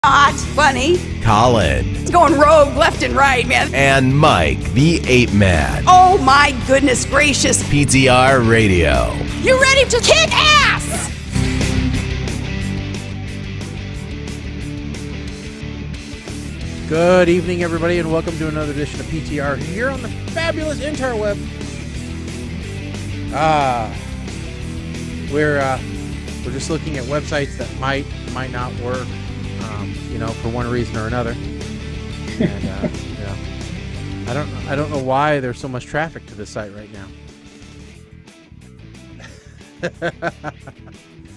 Not funny. Colin. It's going rogue left and right, man. And Mike, the Ape Man. Oh my goodness gracious. PTR Radio. You ready to kick ass? Good evening, everybody, and welcome to another edition of PTR here on the fabulous interweb. We're just looking at websites that might not work, for one reason or another. And I don't know why there's so much traffic to this site right now.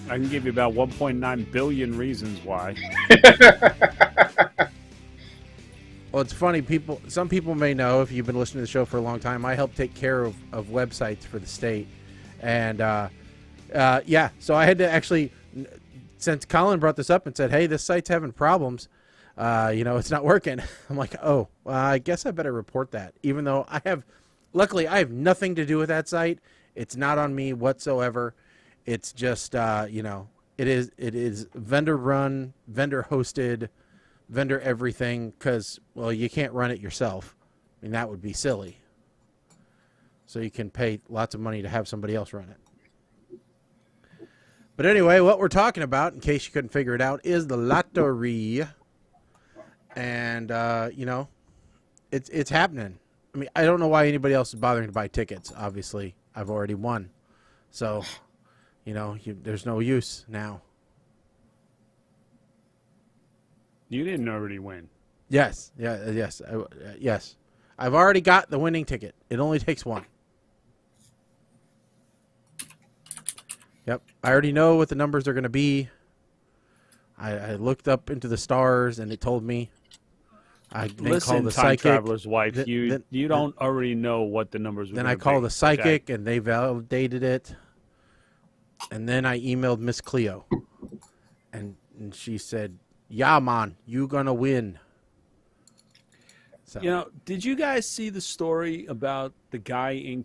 I can give you about 1.9 billion reasons why. Well, it's funny. Some people may know, if you've been listening to the show for a long time, I help take care of websites for the state. And, so I had to actually, since Colin brought this up and said, hey, this site's having problems, it's not working. I'm like, I guess I better report that. Even though luckily I have nothing to do with that site. It's not on me whatsoever. It's just, it is vendor run, vendor hosted, vendor everything, because, well, you can't run it yourself. I mean, that would be silly. So you can pay lots of money to have somebody else run it. But anyway, what we're talking about, in case you couldn't figure it out, is the lottery. And, it's happening. I mean, I don't know why anybody else is bothering to buy tickets. Obviously, I've already won. So, there's no use now. You didn't already win. Yes. Yes. I've already got the winning ticket. It only takes one. Yep. I already know what the numbers are going to be. I looked up into the stars, and it told me. Listen, the time psychic. Traveler's wife, you don't already know what the numbers were. Then I called the psychic, and they validated it. And then I emailed Miss Cleo, and she said, yeah, man, you gonna win. So. Did you guys see the story about the guy in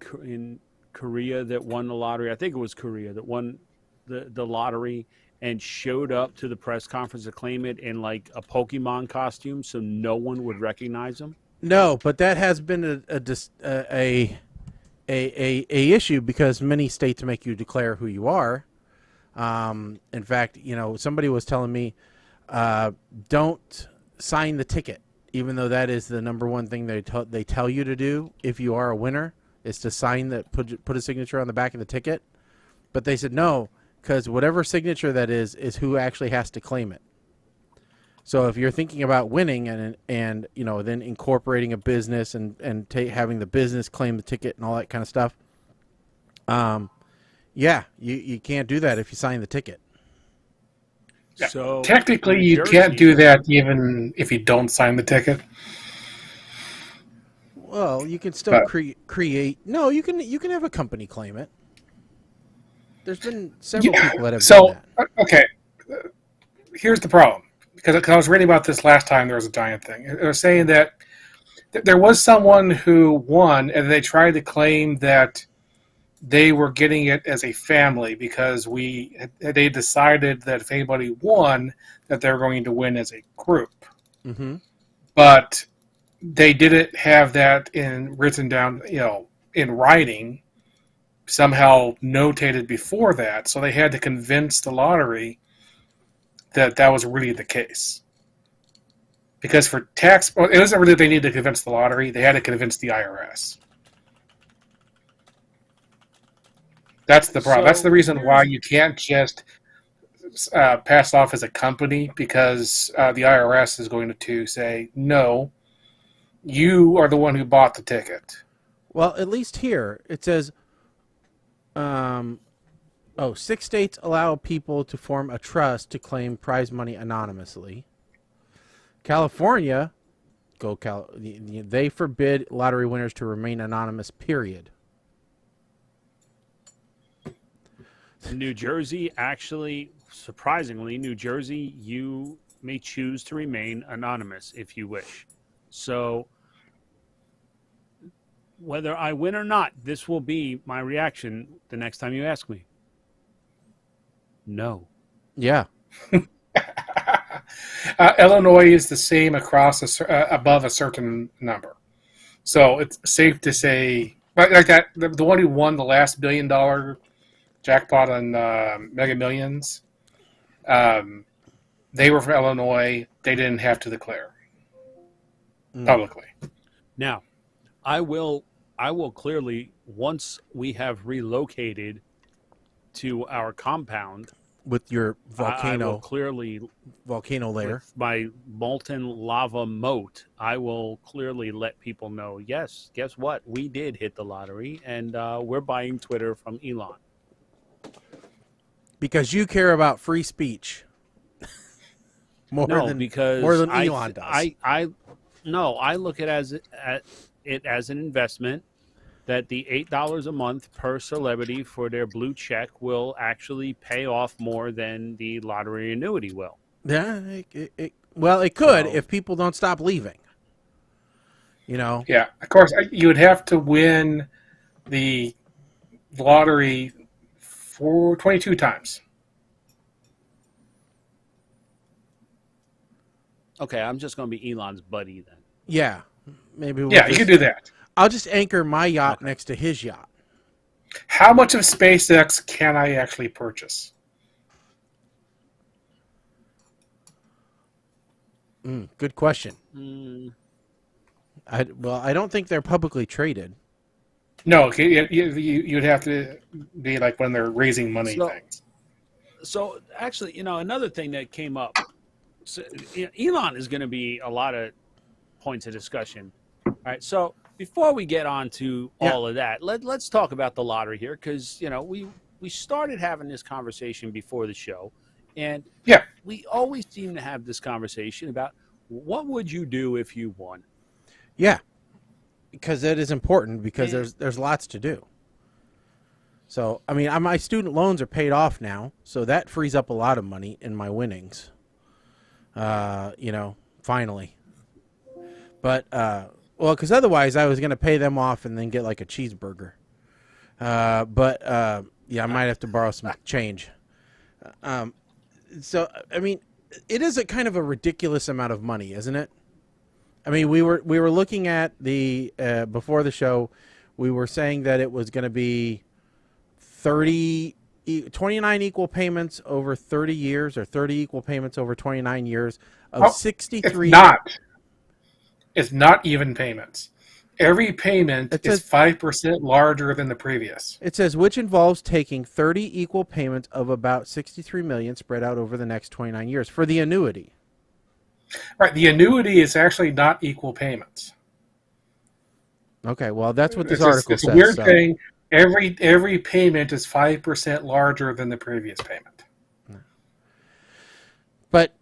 Korea that won the lottery? I think it was Korea that won the lottery and showed up to the press conference to claim it in like a Pokemon costume, so no one would recognize him. No, but that has been a issue because many states make you declare who you are. In fact, somebody was telling me, don't sign the ticket, even though that is the number one thing they tell you to do if you are a winner, is to sign that, put a signature on the back of the ticket. But they said no, because whatever signature that is who actually has to claim it. So if you're thinking about winning and then incorporating a business and having the business claim the ticket and all that kind of stuff, you can't do that if you sign the ticket. So technically, you can't do that even if you don't sign the ticket. Well, you can still create. No, you can have a company claim it. There's been several people that have done that. Okay, here's the problem. Because I was reading about this last time, there was a giant thing. It was saying that there was someone who won, and they tried to claim that they were getting it as a family because they decided that if anybody won, that they were going to win as a group. Mm-hmm. But they didn't have that written down, in writing, somehow notated before that. So they had to convince the lottery that was really the case. Because for tax, it wasn't really that they needed to convince the lottery; they had to convince the IRS. That's the problem. That's the reason why you can't just pass off as a company, because the IRS is going to say, no, you are the one who bought the ticket. Well, at least here it says, 6 states allow people to form a trust to claim prize money anonymously. California, they forbid lottery winners to remain anonymous, period. New Jersey, actually, surprisingly, you may choose to remain anonymous if you wish. So whether I win or not, this will be my reaction the next time you ask me. No. Yeah. Illinois is the same across above a certain number. So it's safe to say, like that, the one who won the last $1 billion jackpot on Mega Millions, they were from Illinois. They didn't have to declare publicly. Now, I will clearly, once we have relocated to our compound with your I will clearly volcano layer, with my molten lava moat, I will clearly let people know, yes, guess what? We did hit the lottery, and we're buying Twitter from Elon. Because you care about free speech more than Elon does. I look at it as an investment that the $8 a month per celebrity for their blue check will actually pay off more than the lottery annuity will. Yeah, it could if people don't stop leaving. You know. Yeah, of course, you would have to win the lottery 22 times. Okay, I'm just going to be Elon's buddy then. Yeah, maybe. You can do that. I'll just anchor my yacht next to his yacht. How much of SpaceX can I actually purchase? Good question. I don't think they're publicly traded. No, you'd have to be like when they're raising money things. So actually, another thing that came up, Elon is going to be a lot of points of discussion. All right, so before we get on to all of that, let's talk about the lottery here, because we started having this conversation before the show, and we always seem to have this conversation about what would you do if you won. Yeah, because that is important, because there's lots to do. So I mean, my student loans are paid off now, so that frees up a lot of money in my winnings. Finally. But well, because otherwise I was going to pay them off and then get like a cheeseburger. I might have to borrow some change. So I mean, it is a kind of a ridiculous amount of money, isn't it? I mean, we were looking at the before the show, we were saying that it was going to be 29 equal payments over 30 years, or 30 equal payments over 29 years of 63. It's not even payments. Every payment is 5% larger than the previous. It says, which involves taking 30 equal payments of about 63 million spread out over the next 29 years for the annuity. Right. The annuity is actually not equal payments. Okay. Well, that's what this article says. It's a weird thing. Every payment is 5% larger than the previous payment. But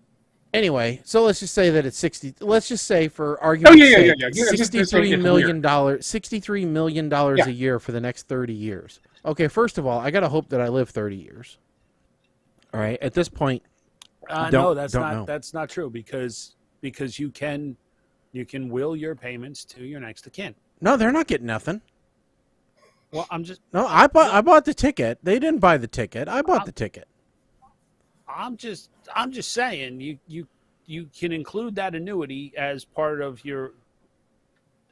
anyway, so let's just say that it's 60. Let's just say, for argument's sake, $63 million. $63 million a year for the next 30 years. Okay, first of all, I got to hope that I live 30 years. All right. At this point, no, that's not true, because you can will your payments to your next of kin. No, they're not getting nothing. Well, I bought the ticket. They didn't buy the ticket. I bought the ticket. I'm just saying you can include that annuity as part of your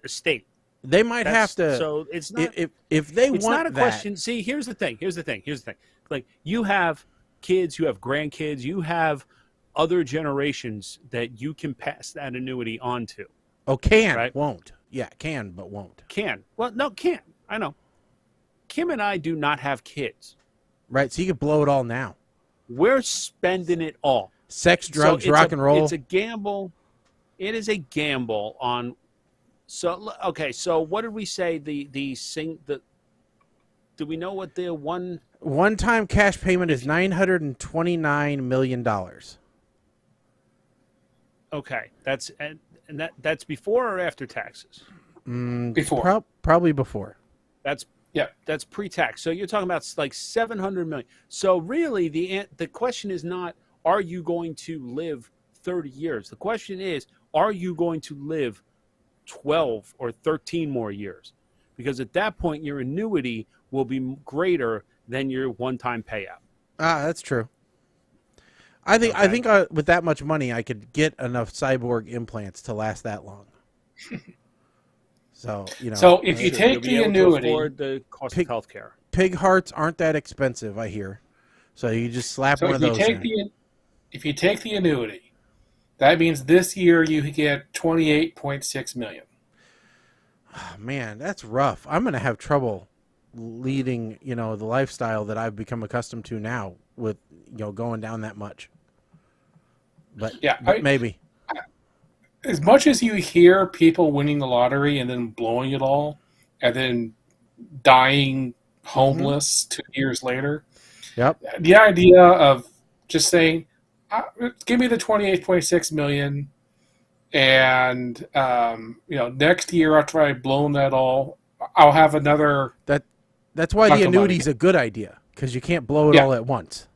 estate. They might have to. So it's not if they it's want not a that. question. See, here's the thing. Like, you have kids, you have grandkids, you have other generations that you can pass that annuity on to. Oh, can, right? Won't. Yeah, can, but won't. Can. Well, no, can. I know. Kim and I do not have kids. Right, so you could blow it all now. We're spending it all. Sex, drugs, rock and roll. It's a gamble. It is a gamble on. So okay, so what did we say? Do we know what the one-time cash payment is $929 million. Okay, that's before or after taxes? Before, probably before. That's pre-tax. So you're talking about like $700 million. So really, the question is not, are you going to live 30 years? The question is, are you going to live 12 or 13 more years? Because at that point, your annuity will be greater than your one-time payout. That's true. I think with that much money, I could get enough cyborg implants to last that long. So So if you take You'll be the able to annuity, afford the cost of healthcare. pig hearts aren't that expensive, I hear. So you just slap so one if of you those take in. if you take the annuity, that means this year you get 28.6 million. Oh, man, that's rough. I'm going to have trouble leading, the lifestyle that I've become accustomed to now with, going down that much. But maybe. As much as you hear people winning the lottery and then blowing it all and then dying homeless 2 years later, Yep. the idea of just saying, give me the 28.6 million and, next year after I've blown that all, I'll have another. That's why the annuity is a good idea, because you can't blow it all at once.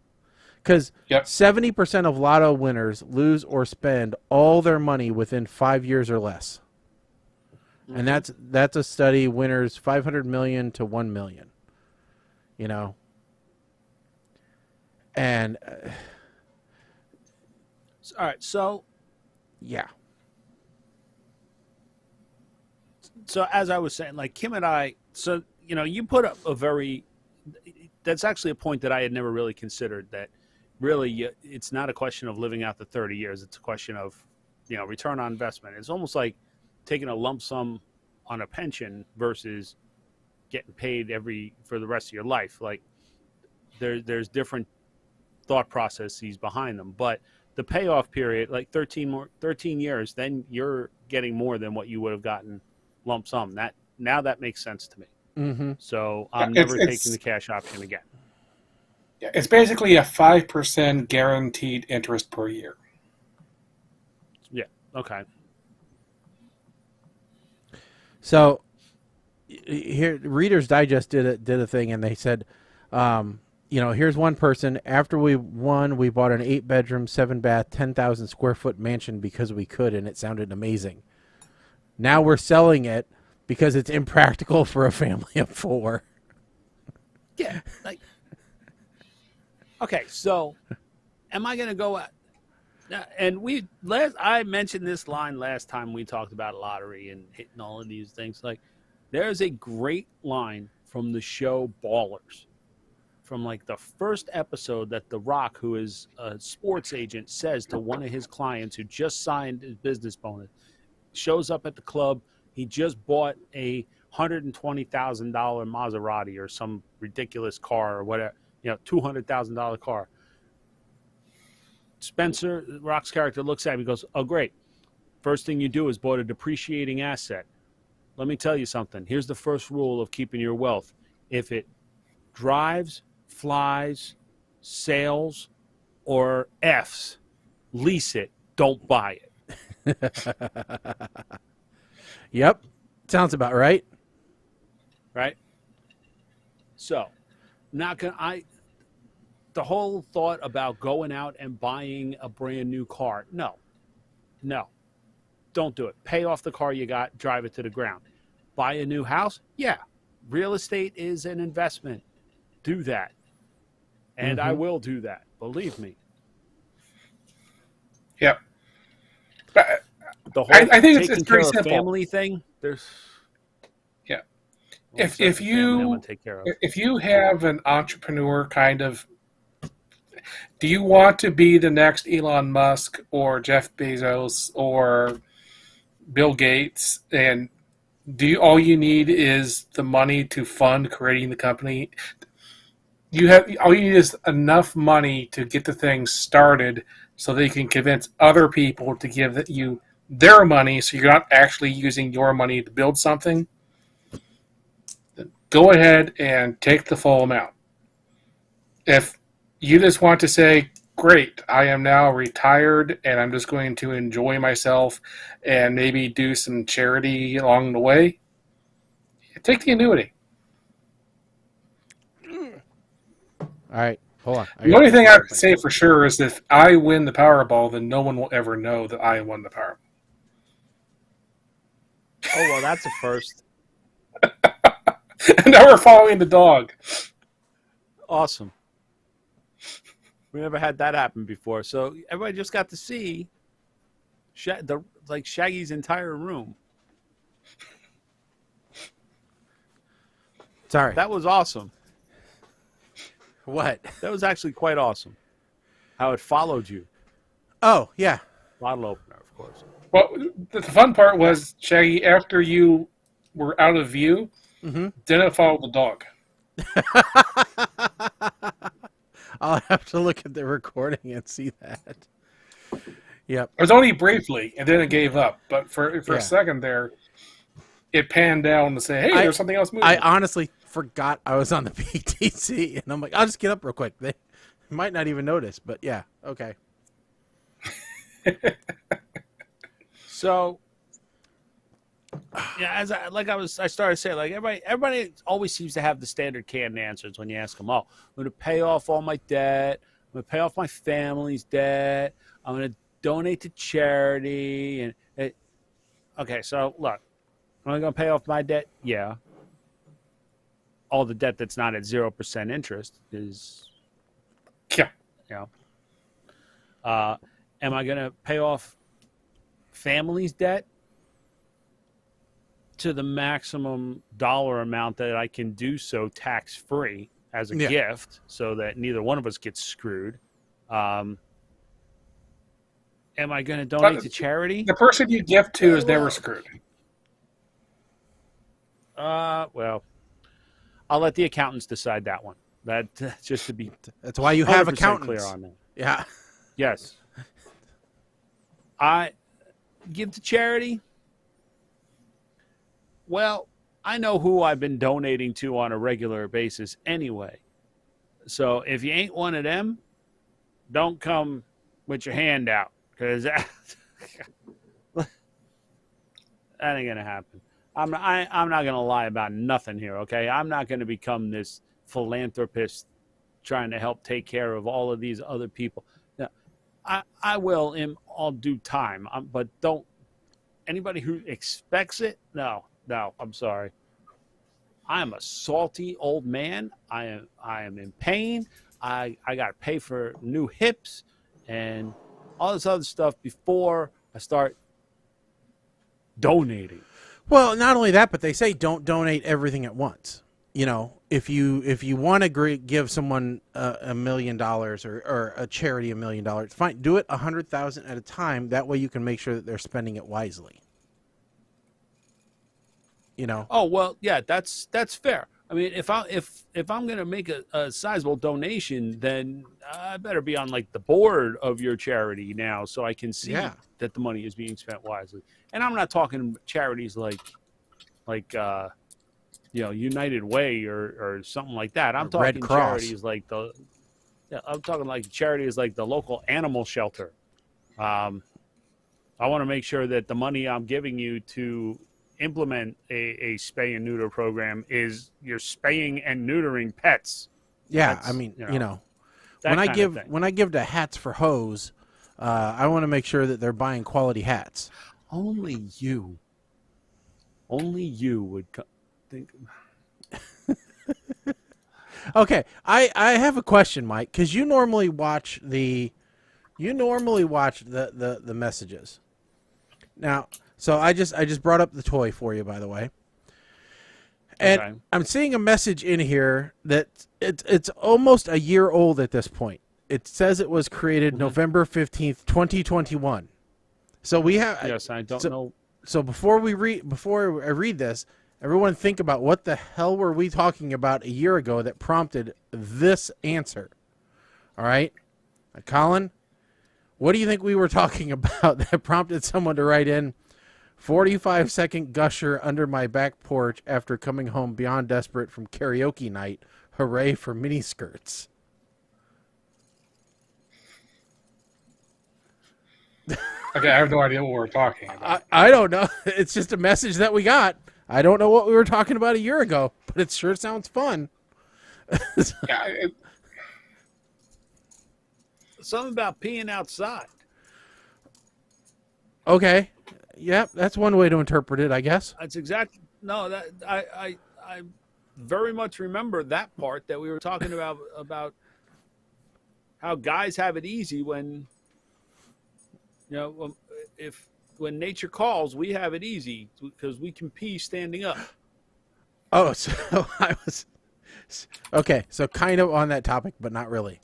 Because 70% of lotto winners lose or spend all their money within 5 years or less. And that's a study, winners 500 million to 1 million. And all right, so yeah. So as I was saying, like Kim and I, so you put up that's actually a point that I had never really considered, that really it's not a question of living out the 30 years. It's a question of, return on investment. It's almost like taking a lump sum on a pension versus getting paid for the rest of your life. Like there's different thought processes behind them, but the payoff period, like 13 years, then you're getting more than what you would have gotten lump sum. That makes sense to me. Mm-hmm. So I'm never taking the cash option again. Yeah, it's basically a 5% guaranteed interest per year. Yeah. Okay. So here, Reader's Digest did a thing, and they said, here's one person. After we won, we bought an 8-bedroom, 7-bath, 10,000 square foot mansion because we could, and it sounded amazing. Now we're selling it because it's impractical for a family of 4. Yeah. Okay, so am I going to go out? And I mentioned this line last time we talked about lottery and hitting all of these things. Like, there's a great line from the show Ballers, from like the first episode, that The Rock, who is a sports agent, says to one of his clients who just signed his business bonus, shows up at the club. He just bought a $120,000 Maserati or some ridiculous car or whatever, $200,000 car. Spencer, Rock's character, looks at him. He goes, "Oh, great. First thing you do is bought a depreciating asset. Let me tell you something. Here's the first rule of keeping your wealth. If it drives, flies, sails, or Fs, lease it. Don't buy it." Yep. Sounds about right. Right? So, the whole thought about going out and buying a brand new car, no, don't do it. Pay off the car you got, drive it to the ground. Buy a new house? Yeah. Real estate is an investment. Do that. And I will do that. Believe me. Yep. The whole I think taking it's care pretty of simple. Family thing, there's... Yeah. Well, If you have an entrepreneur kind of, do you want to be the next Elon Musk or Jeff Bezos or Bill Gates, and all you need is the money to fund creating the company? All you need is enough money to get the thing started, so that you can convince other people to give you their money, so you're not actually using your money to build something. Then go ahead and take the full amount. If you just want to say, great, I am now retired and I'm just going to enjoy myself and maybe do some charity along the way, take the annuity. All right. Hold on. The only thing I can say for sure is that if I win the Powerball, then no one will ever know that I won the Powerball. Oh, well, that's a first. And now we're following the dog. Awesome. We never had that happen before. So everybody just got to see Shaggy's entire room. Sorry. That was awesome. What? That was actually quite awesome. How it followed you. Oh, yeah. Bottle opener, of course. Well, the fun part was, Shaggy, after you were out of view, then it followed the dog. I'll have to look at the recording and see that. Yep. It was only briefly, and then it gave up. But for a second there, it panned down to say, hey, there's something else moving. I honestly forgot I was on the PTC, and I'm like, I'll just get up real quick. They might not even notice, but yeah, okay. So, yeah, I started saying, like, everybody always seems to have the standard canned answers when you ask them, I'm going to pay off all my debt. I'm going to pay off my family's debt. I'm going to donate to charity. And okay, so look, am I going to pay off my debt? Yeah. All the debt that's not at 0% interest is, Yeah. Am I going to pay off family's debt to the maximum dollar amount that I can do so tax-free as a gift, so that neither one of us gets screwed? Am I going to donate to charity? The person you gift to is never screwed. Well, I'll let the accountants decide that one. That just to be That's why you have 100% accountants. clear on that. Yeah. Yes. I give to charity. Well, I know who I've been donating to on a regular basis anyway. So if you ain't one of them, don't come with your hand out, because that ain't gonna happen. I'm not gonna lie about nothing here, okay? I'm not gonna become this philanthropist trying to help take care of all of these other people. Now, I will in all due time, but don't anybody who expects it. No, I'm sorry. I am a salty old man. I am in pain. I got to pay for new hips and all this other stuff before I start donating. Well, not only that, but they say don't donate everything at once. You know, if you want to give someone $1 million or a charity $1 million, fine. Do it 100,000 at a time. That way, you can make sure that they're spending it wisely. You know. Oh well, yeah, that's fair. I mean, if I'm gonna make a sizable donation, then I better be on like the board of your charity now, so I can see that the money is being spent wisely. And I'm not talking charities like United Way or something like that. I'm talking Red Cross. charities like I'm talking like charities like the local animal shelter. I want to make sure that the money I'm giving you to implement a spay and neuter program is you're spaying and neutering pets. Yeah, That's, I mean, when I give to Hats for Hose, I want to make sure that they're buying quality hats. Only you would think. Okay, I have a question, Mike, because you normally watch the messages. Now, so I just brought up the toy for you, by the way. And Okay. I'm seeing a message in here that it's almost a year old at this point. It says it was created November 15th, 2021. So we have Yes, I don't know. So before I read this, everyone think about what the hell were we talking about a year ago that prompted this answer. All right? Now, Colin, what do you think we were talking about that prompted someone to write in 45-second gusher under my back porch after coming home beyond desperate from karaoke night. Hooray for miniskirts. Okay, I have no idea what we're talking about. I don't know. It's just a message that we got. I don't know what we were talking about a year ago, but it sure sounds fun. Yeah, Something about peeing outside. Okay. Yep, that's one way to interpret it, I guess. That's exactly that I very much remember that part that we were talking about how guys have it easy when, when nature calls, we have it easy because we can pee standing up. Oh, so I was okay. So kind of on that topic, but not really.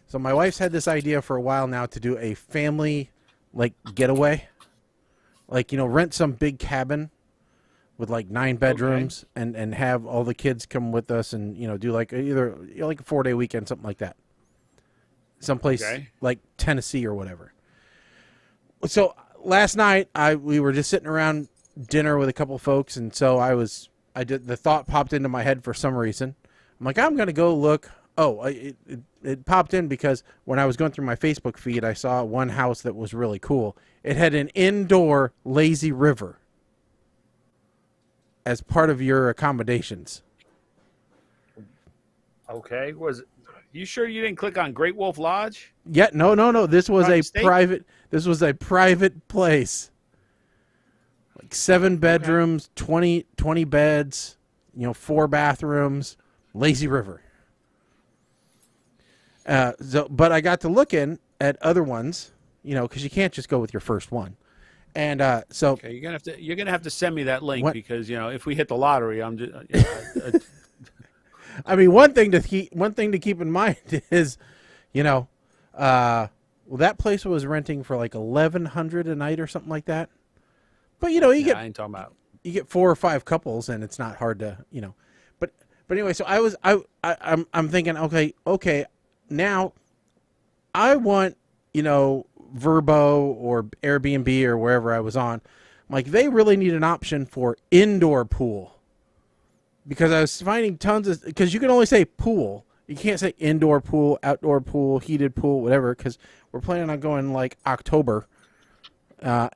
So my wife's had this idea for a while now to do a family getaway, rent some big cabin with 9 bedrooms and have all the kids come with us and do either a 4-day weekend, something like that. Someplace like Tennessee or whatever. So last night we were just sitting around dinner with a couple folks, and so the thought popped into my head for some reason. I'm like, I'm gonna go look. Oh, it popped in because when I was going through my Facebook feed, I saw one house that was really cool. It had an indoor lazy river as part of your accommodations. Okay, you sure you didn't click on Great Wolf Lodge? Yeah, no. This was a private. This was a private place. 7 bedrooms, 20 beds, 4 bathrooms, lazy river. But I got to looking at other ones, because you can't just go with your first one. And okay, you're gonna have to send me that link because if we hit the lottery, I'm just. I mean, one thing to keep in mind is, that place was renting for $1,100 a night or something like that. But I ain't talking about. You get 4 or 5 couples, and it's not hard to But anyway, so I'm thinking, okay, now I want Verbo or Airbnb or wherever I was on. They really need an option for indoor pool. Because I was finding because you can only say pool. You can't say indoor pool, outdoor pool, heated pool, whatever, because we're planning on going October. I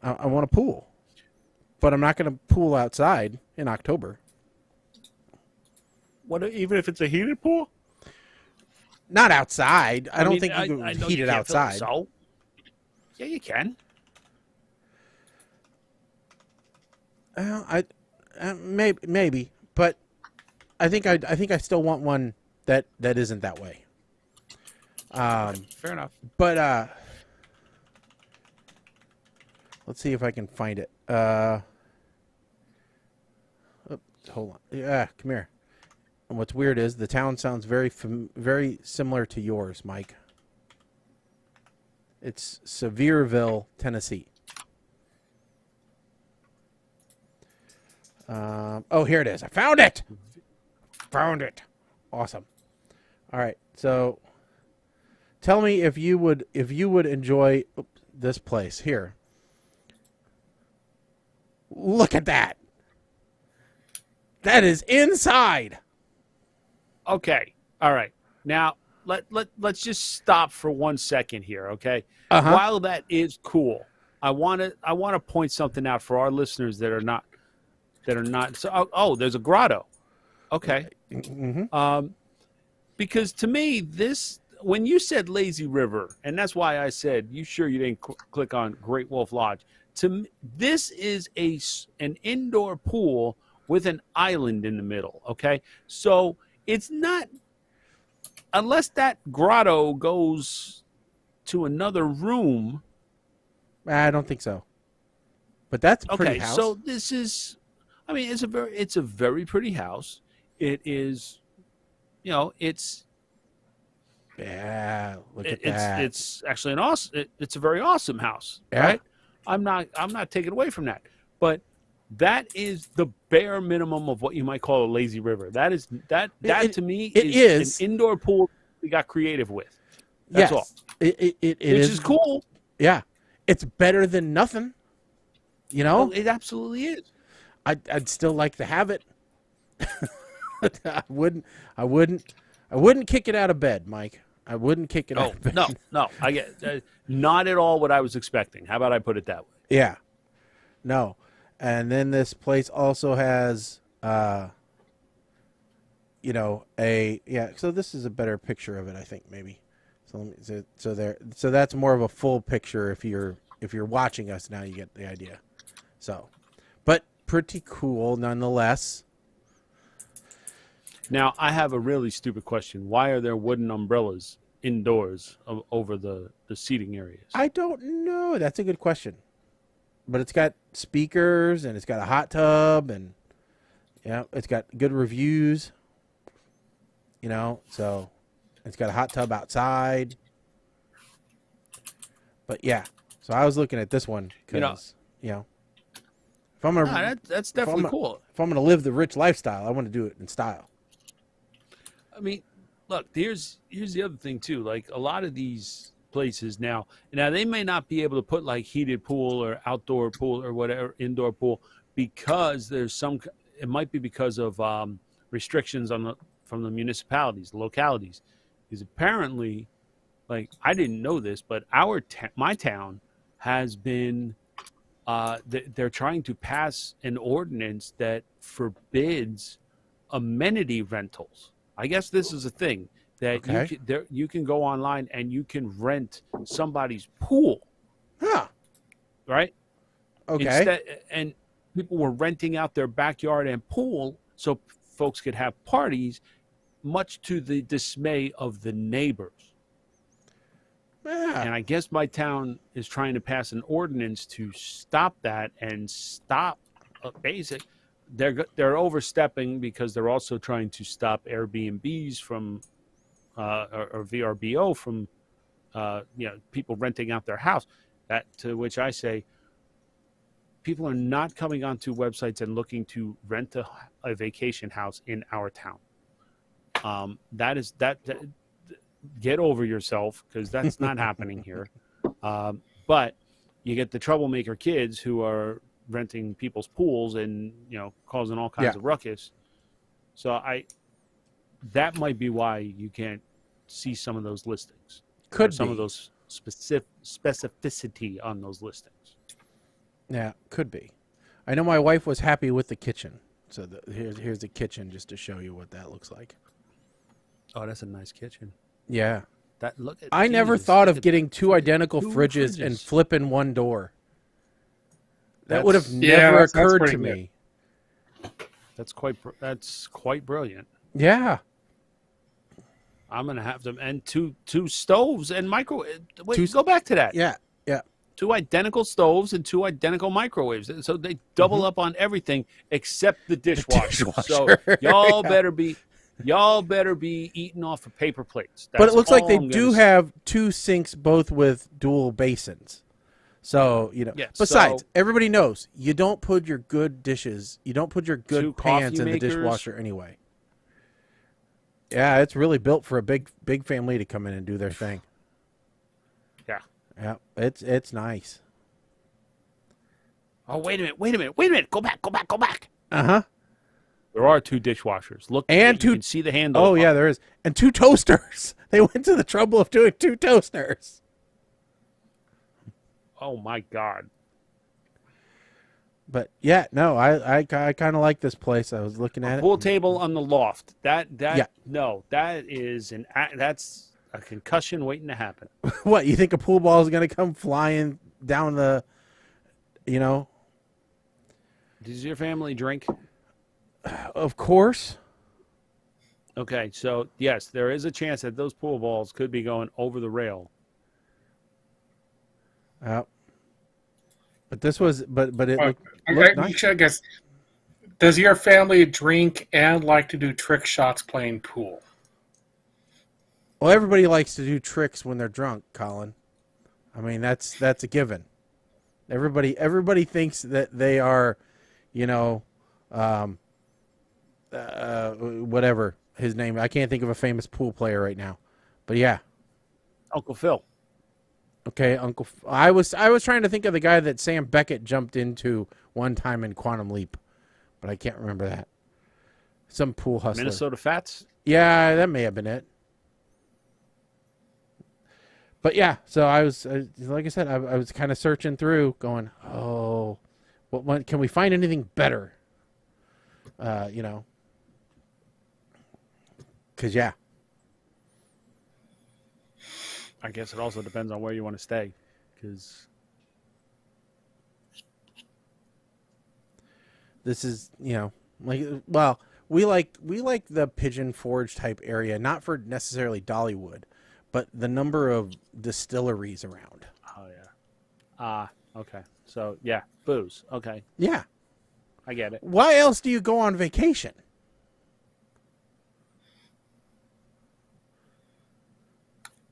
want a pool. But I'm not going to pool outside in October. What, even if it's a heated pool? Not outside. I don't think you can heat it outside. Yeah, you can. Maybe, but I think I still want one that isn't that way. Fair enough. But let's see if I can find it. Hold on. Yeah, come here. And what's weird is the town sounds very similar to yours, Mike. It's Sevierville, Tennessee. Here it is. I found it. Awesome. All right. So tell me if you would enjoy this place here. Look at that. That is inside. Okay. All right. Now let's just stop for 1 second here, okay? Uh-huh. While that is cool, I want to point something out for our listeners that are not. So, there's a grotto. Okay. Mm-hmm. Because to me, when you said lazy river, and that's why I said, you sure you didn't click on Great Wolf Lodge? To me, this is an indoor pool with an island in the middle. Okay, so it's not, unless that grotto goes to another room. I don't think so. But that's a pretty house. So this is, it's a very pretty house. It is, it's. Yeah, look at that. It's actually an awesome. It's a very awesome house, yeah. Right? I'm not taking away from that, but that is the bare minimum of what you might call a lazy river. That is to me is an indoor pool we got creative with. That's all. It which is cool. Yeah, it's better than nothing. Well, it absolutely is. I'd still like to have it. I wouldn't kick it out of bed, Mike. I wouldn't kick it out of bed. No. I get not at all what I was expecting. How about I put it that way? Yeah. No. And then this place also has so this is a better picture of it, I think, maybe. So that's more of a full picture if you're watching us now, you get the idea. So, but pretty cool nonetheless. Now, I have a really stupid question. Why are there wooden umbrellas indoors over the seating areas? I don't know. That's a good question. But it's got speakers and it's got a hot tub and it's got good reviews. So it's got a hot tub outside. But yeah, so I was looking at this one because if I'm gonna, that's definitely cool. If I'm gonna live the rich lifestyle, I want to do it in style. I mean, look, here's the other thing too. Like a lot of these places now they may not be able to put like heated pool or outdoor pool or whatever, indoor pool, because there's it might be because of restrictions from the municipalities, the localities. Because apparently, like, I didn't know this, but my town has been they're trying to pass an ordinance that forbids amenity rentals. I guess this is a thing that you can go online and you can rent somebody's pool. Huh. Right? Okay. And people were renting out their backyard and pool so folks could have parties, much to the dismay of the neighbors. Yeah. And I guess my town is trying to pass an ordinance to stop that and stop They're overstepping because they're also trying to stop Airbnbs from or VRBO from people renting out their house. That to which I say, people are not coming onto websites and looking to rent a vacation house in our town. That get over yourself, because that's not happening here. But you get the troublemaker kids who are renting people's pools and causing all kinds of ruckus. So that might be why you can't see some of those listings. Some of those specificity on those listings. Yeah, could be. I know my wife was happy with the kitchen. So here's the kitchen just to show you what that looks like. Oh, that's a nice kitchen. Yeah. I never thought of getting two identical fridges and flipping one door. That would have never occurred to me. That's quite brilliant. Yeah. I'm gonna have them, and two stoves and microwave. Wait, go back to that. Yeah. 2 identical stoves and 2 identical microwaves. So they double up on everything except the dishwasher. So y'all better be eating off of paper plates. But it looks like they do have 2 sinks, both with dual basins. So, besides, everybody knows you don't put your good dishes, you don't put your good pans in the dishwasher anyway. Yeah, it's really built for a big family to come in and do their thing. Yeah, it's nice. Oh, wait a minute. Go back. Uh-huh. There are 2 dishwashers. Look, and you can see the handle. Oh, yeah, there is. And 2 toasters. They went to the trouble of doing 2 toasters. Oh, my God. But, yeah, no, I kind of like this place. I was looking at it. Pool table on the loft. No, that's a concussion waiting to happen. What, you think a pool ball is going to come flying down the, Does your family drink? Of course. Okay, so yes, there is a chance that those pool balls could be going over the rail. But this was, but it looked nice. I guess, does your family drink and like to do trick shots playing pool? Well, everybody likes to do tricks when they're drunk, Colin. I mean, that's a given. Everybody thinks that they are, whatever his name. I can't think of a famous pool player right now, but yeah, Uncle Phil. Okay, I was trying to think of the guy that Sam Beckett jumped into one time in Quantum Leap, but I can't remember that. Some pool hustler. Minnesota Fats? Yeah, that may have been it. But yeah, so I was, like I said, I was kind of searching through, going, oh, what can we find anything better? Because yeah. I guess it also depends on where you want to stay, because this is, we like the Pigeon Forge type area, not for necessarily Dollywood, but the number of distilleries around. Oh yeah. Okay. So yeah, booze. Okay, Yeah. I get it. Why else do you go on vacation?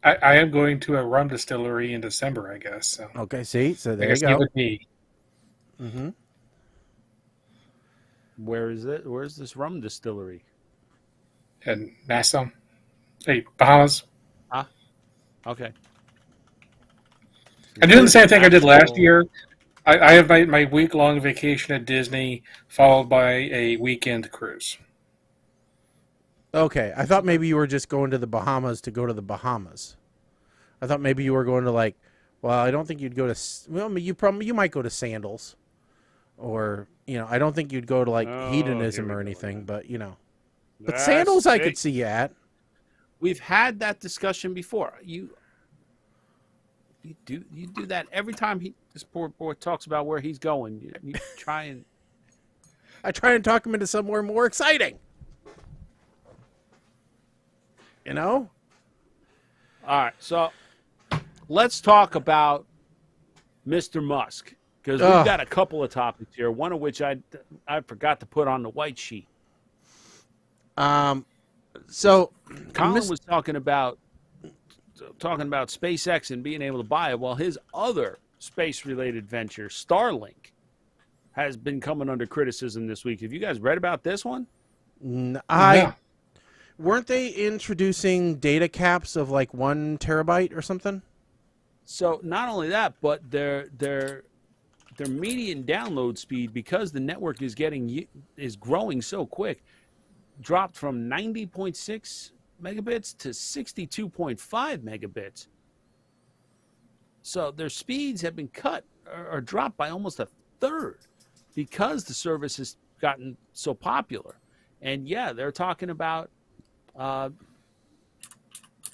I am going to a rum distillery in December, I guess. So Okay, see, so I there you guess you go. would be. Mm-hmm. Where is it? Where's this rum distillery? And Nassau. Hey, Bahamas. Okay. I'm doing the same thing I did last year. I have my week-long vacation at Disney, followed by a weekend cruise. Okay, I thought maybe you were just going to the Bahamas to go to the Bahamas. I thought maybe you were going to like, well, I don't think you'd go to. Well, you might go to Sandals, or I don't think you'd go to like hedonism or anything, but but Sandals I could see you at. We've had that discussion before. You do that every time this poor boy talks about where he's going. You try and I try and talk him into somewhere more exciting. All right, so let's talk about Mr. Musk, because we've got a couple of topics here, one of which I forgot to put on the white sheet. So Colin was talking about SpaceX and being able to buy it, while his other space-related venture, Starlink, has been coming under criticism this week. Have you guys read about this one? Weren't they introducing data caps of like 1 terabyte or something? So not only that, but their median download speed, because the network is growing so quick, dropped from 90.6 megabits to 62.5 megabits. So their speeds have been cut or dropped by almost a third because the service has gotten so popular. And yeah, they're talking about 1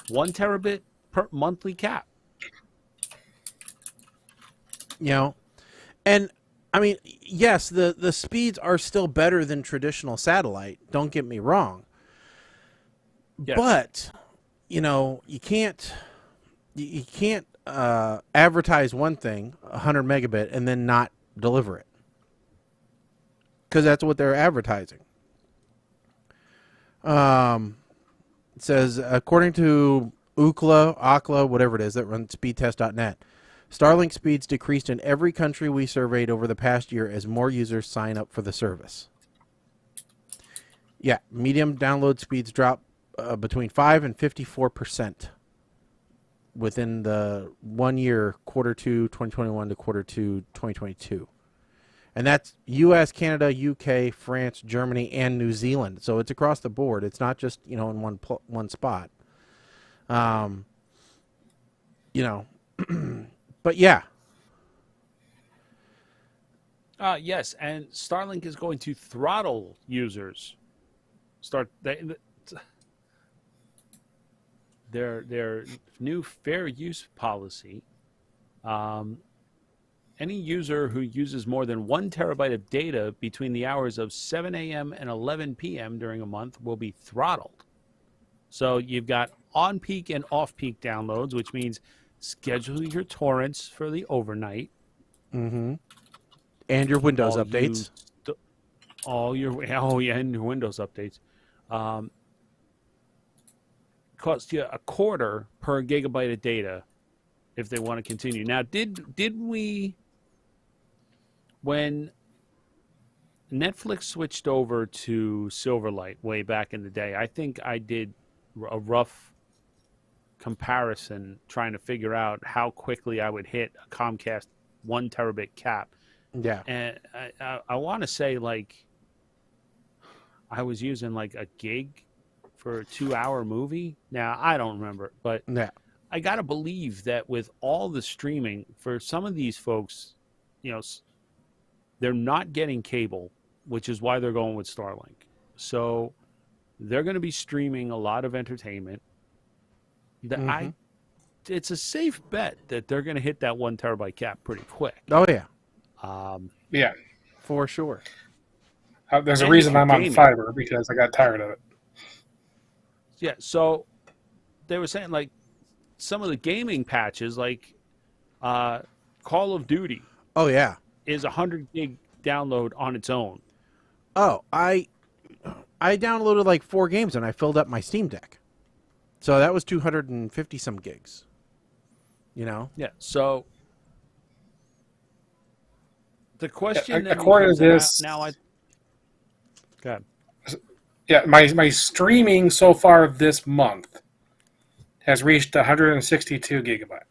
terabit per monthly cap. And I mean, yes, the speeds are still better than traditional satellite. Don't get me wrong. Yes. But you can't advertise one thing, 100 megabit, and then not deliver it, because that's what they're advertising. It says, according to Ookla, whatever it is that runs speedtest.net, Starlink speeds decreased in every country we surveyed over the past year as more users sign up for the service. Yeah, medium download speeds dropped between 5 and 54% within the 1 year, quarter 2 2021 to quarter 2 2022. And that's U.S., Canada, UK, France, Germany, and New Zealand. So it's across the board. It's not just in one spot. But yeah. Yes, and Starlink is going to throttle users. Their new fair use policy. Any user who uses more than 1 terabyte of data between the hours of 7 a.m. and 11 p.m. during a month will be throttled. So you've got on-peak and off-peak downloads, which means schedule your torrents for the overnight. Mm-hmm. And your Windows updates. And your Windows updates. Costs you $0.25 per gigabyte of data if they want to continue. Now, did we, when Netflix switched over to Silverlight way back in the day, I think I did a rough comparison trying to figure out how quickly I would hit a Comcast 1 terabit cap. Yeah. And I want to say like I was using like a gig for a 2-hour movie. Now, I don't remember, but Yeah. I got to believe that with all the streaming, for some of these folks, they're not getting cable, which is why they're going with Starlink. So they're going to be streaming a lot of entertainment. It's a safe bet that they're going to hit that 1 terabyte cap pretty quick. Oh, yeah. Yeah. For sure. There's a And reason if you're I'm on gaming. fiber, because I got tired of it. Yeah, so they were saying like some of the gaming patches, like Call of Duty, Oh yeah. is 100 gig download on its own. Oh, I downloaded like 4 games and I filled up my Steam Deck. So that was 250 some gigs. You know? Yeah, so the question that according to becomes this- now go ahead. Yeah, my streaming so far this month has reached 162 gigabyte.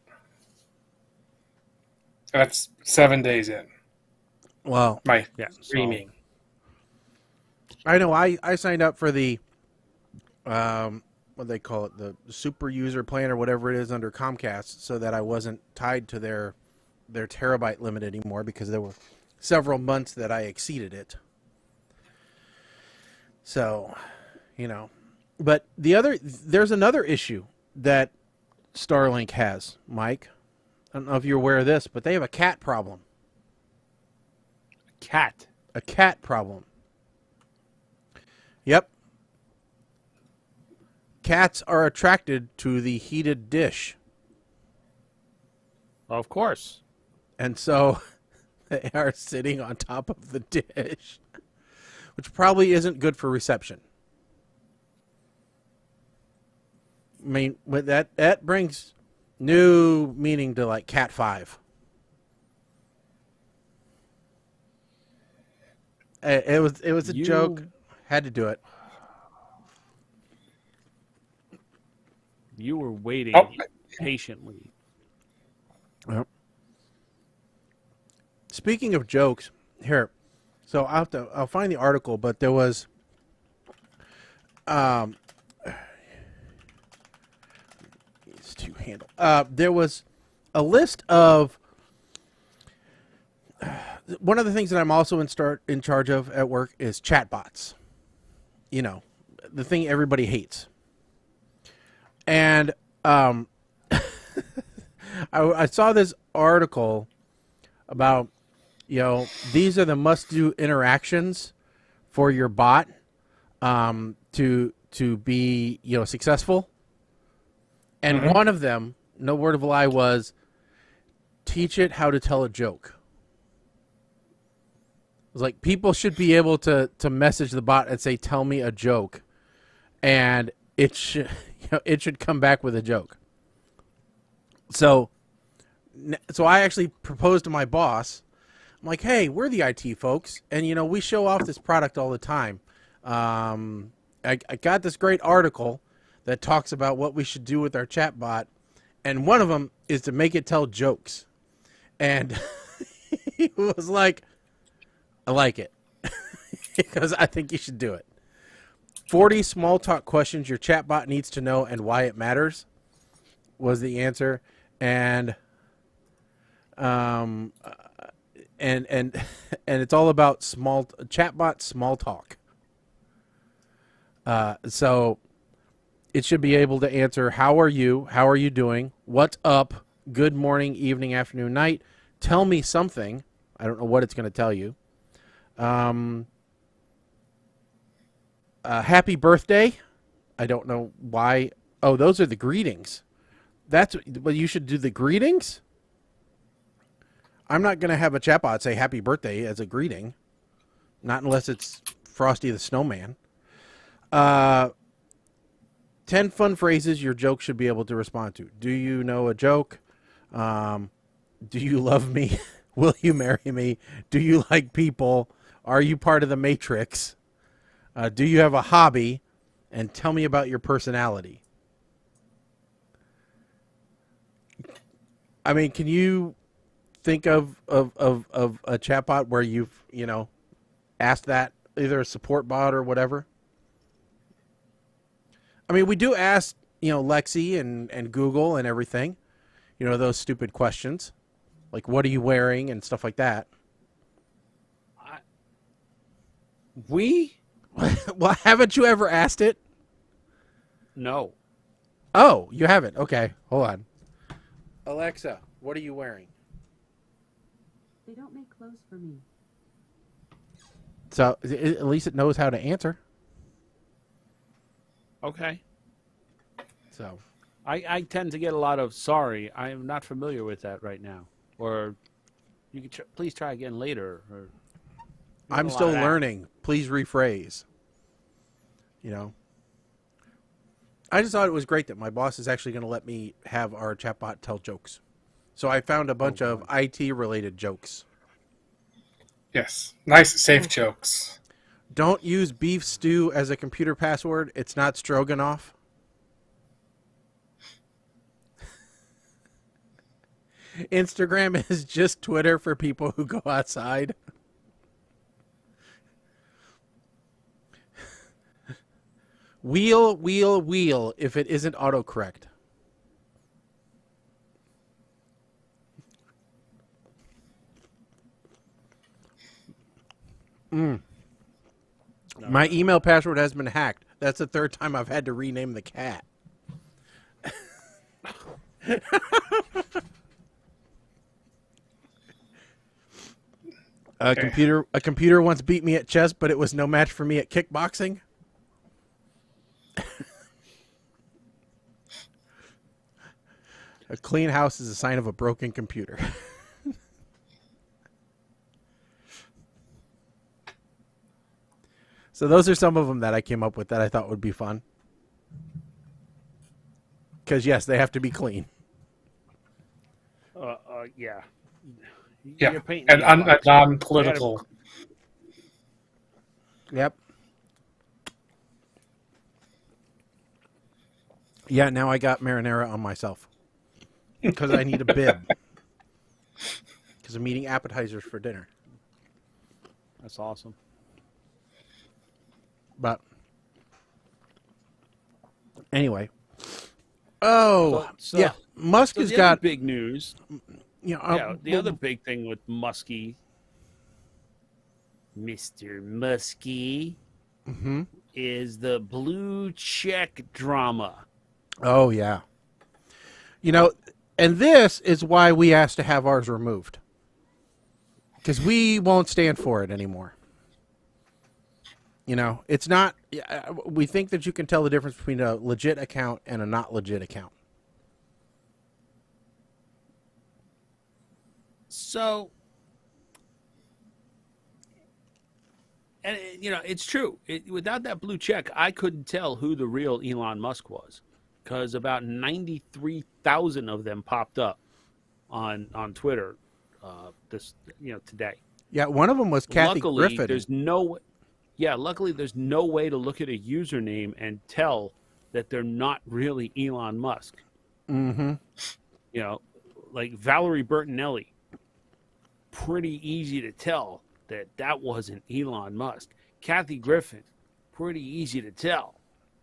That's 7 days in. Well, My Yeah, streaming. I know I signed up for the what they call it, the super user plan or whatever it is under Comcast, so that I wasn't tied to their terabyte limit anymore, because there were several months that I exceeded it. So, you know, but there's another issue that Starlink has, Mike. I don't know if you're aware of this, but they have a cat problem. Cat. A cat problem. Yep. Cats are attracted to the heated dish. Of course. And so they are sitting on top of the dish, which probably isn't good for reception. I mean, but that brings new meaning to like Cat 5. It was a joke. Had to do it. You were waiting patiently. Yep. Speaking of jokes, here, so I'll find the article, but there was, it's two handle. There was a list of one of the things that I'm also in charge of at work is chatbots. You know, the thing everybody hates. And I saw this article about, you know, these are the must-do interactions for your bot to be, you know, successful. And one of them, no word of a lie, was teach it how to tell a joke. It was like, people should be able to message the bot and say, "Tell me a joke," and it should come back with a joke. So I actually proposed to my boss. I'm like, "Hey, we're the IT folks, and you know we show off this product all the time. I got this great article that talks about what we should do with our chatbot, and one of them is to make it tell jokes." And he was like, "I like it," because I think you should do it. 40 small talk questions your chatbot needs to know and why it matters was the answer. And and it's all about chatbot small talk. So it should be able to answer, "How are you? How are you doing? What's up? Good morning, evening, afternoon, night. Tell me something." I don't know what it's going to tell you. Happy birthday. I don't know why. Oh, those are the greetings. Well, you should do the greetings. I'm not going to have a chatbot say happy birthday as a greeting. Not unless it's Frosty the Snowman. 10 fun phrases your joke should be able to respond to. Do you know a joke? Do you love me? Will you marry me? Do you like people? Are you part of the Matrix? Do you have a hobby? And tell me about your personality. I mean, can you think of a chatbot where you've, you know, asked that, either a support bot or whatever? I mean, we do ask, you know, Lexi and Google and everything, you know, those stupid questions, like what are you wearing and stuff like that. Well, haven't you ever asked it? No. Oh, you haven't. Okay, hold on. Alexa, what are you wearing? They don't make clothes for me. So at least it knows how to answer. Okay. So I tend to get a lot of sorry. I am not familiar with that right now. Or you could please try again later. Or I'm still learning. Please rephrase. You know, I just thought it was great that my boss is actually going to let me have our chatbot tell jokes. So I found a bunch of IT related jokes. Yes. Nice, safe jokes. Don't use beef stew as a computer password. It's not stroganoff. Instagram is just Twitter for people who go outside. Wheel, wheel, wheel if it isn't autocorrect. My email password has been hacked. That's the third time I've had to rename the cat. A computer once beat me at chess, but it was no match for me at kickboxing. A clean house is a sign of a broken computer. So those are some of them that I came up with that I thought would be fun. Because, yes, they have to be clean. Yeah. Yeah. You're painting And the box. non-political. Yep. Yeah, now I got marinara on myself. Because I need a bib. Because I'm eating appetizers for dinner. That's awesome. But anyway. Oh, So yeah. Musk has the got other big news. You know, The other big thing with Muskie, Mr. Muskie, is the blue check drama. Oh, yeah. You know, and this is why we asked to have ours removed. Because we won't stand for it anymore. You know, it's not, we think that you can tell the difference between a legit account and a not legit account. So, and you know, it's true. Without that blue check, I couldn't tell who the real Elon Musk was, because about 93,000 of them popped up on Twitter today. Yeah, one of them was Kathy Luckily, Griffin. luckily there's no way to look at a username and tell that they're not really Elon Musk. Mm-hmm. You know, like Valerie Bertinelli. Pretty easy to tell that wasn't Elon Musk. Kathy Griffin, pretty easy to tell.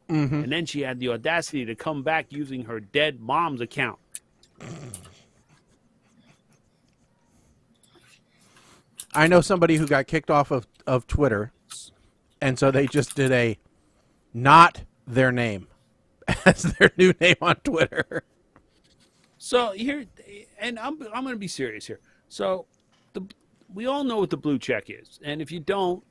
Mm-hmm. And then she had the audacity to come back using her dead mom's account. I know somebody who got kicked off of Twitter, and so they just did a not their name as their new name on Twitter. So here, and I'm going to be serious here. So we all know what the blue check is. And if you don't,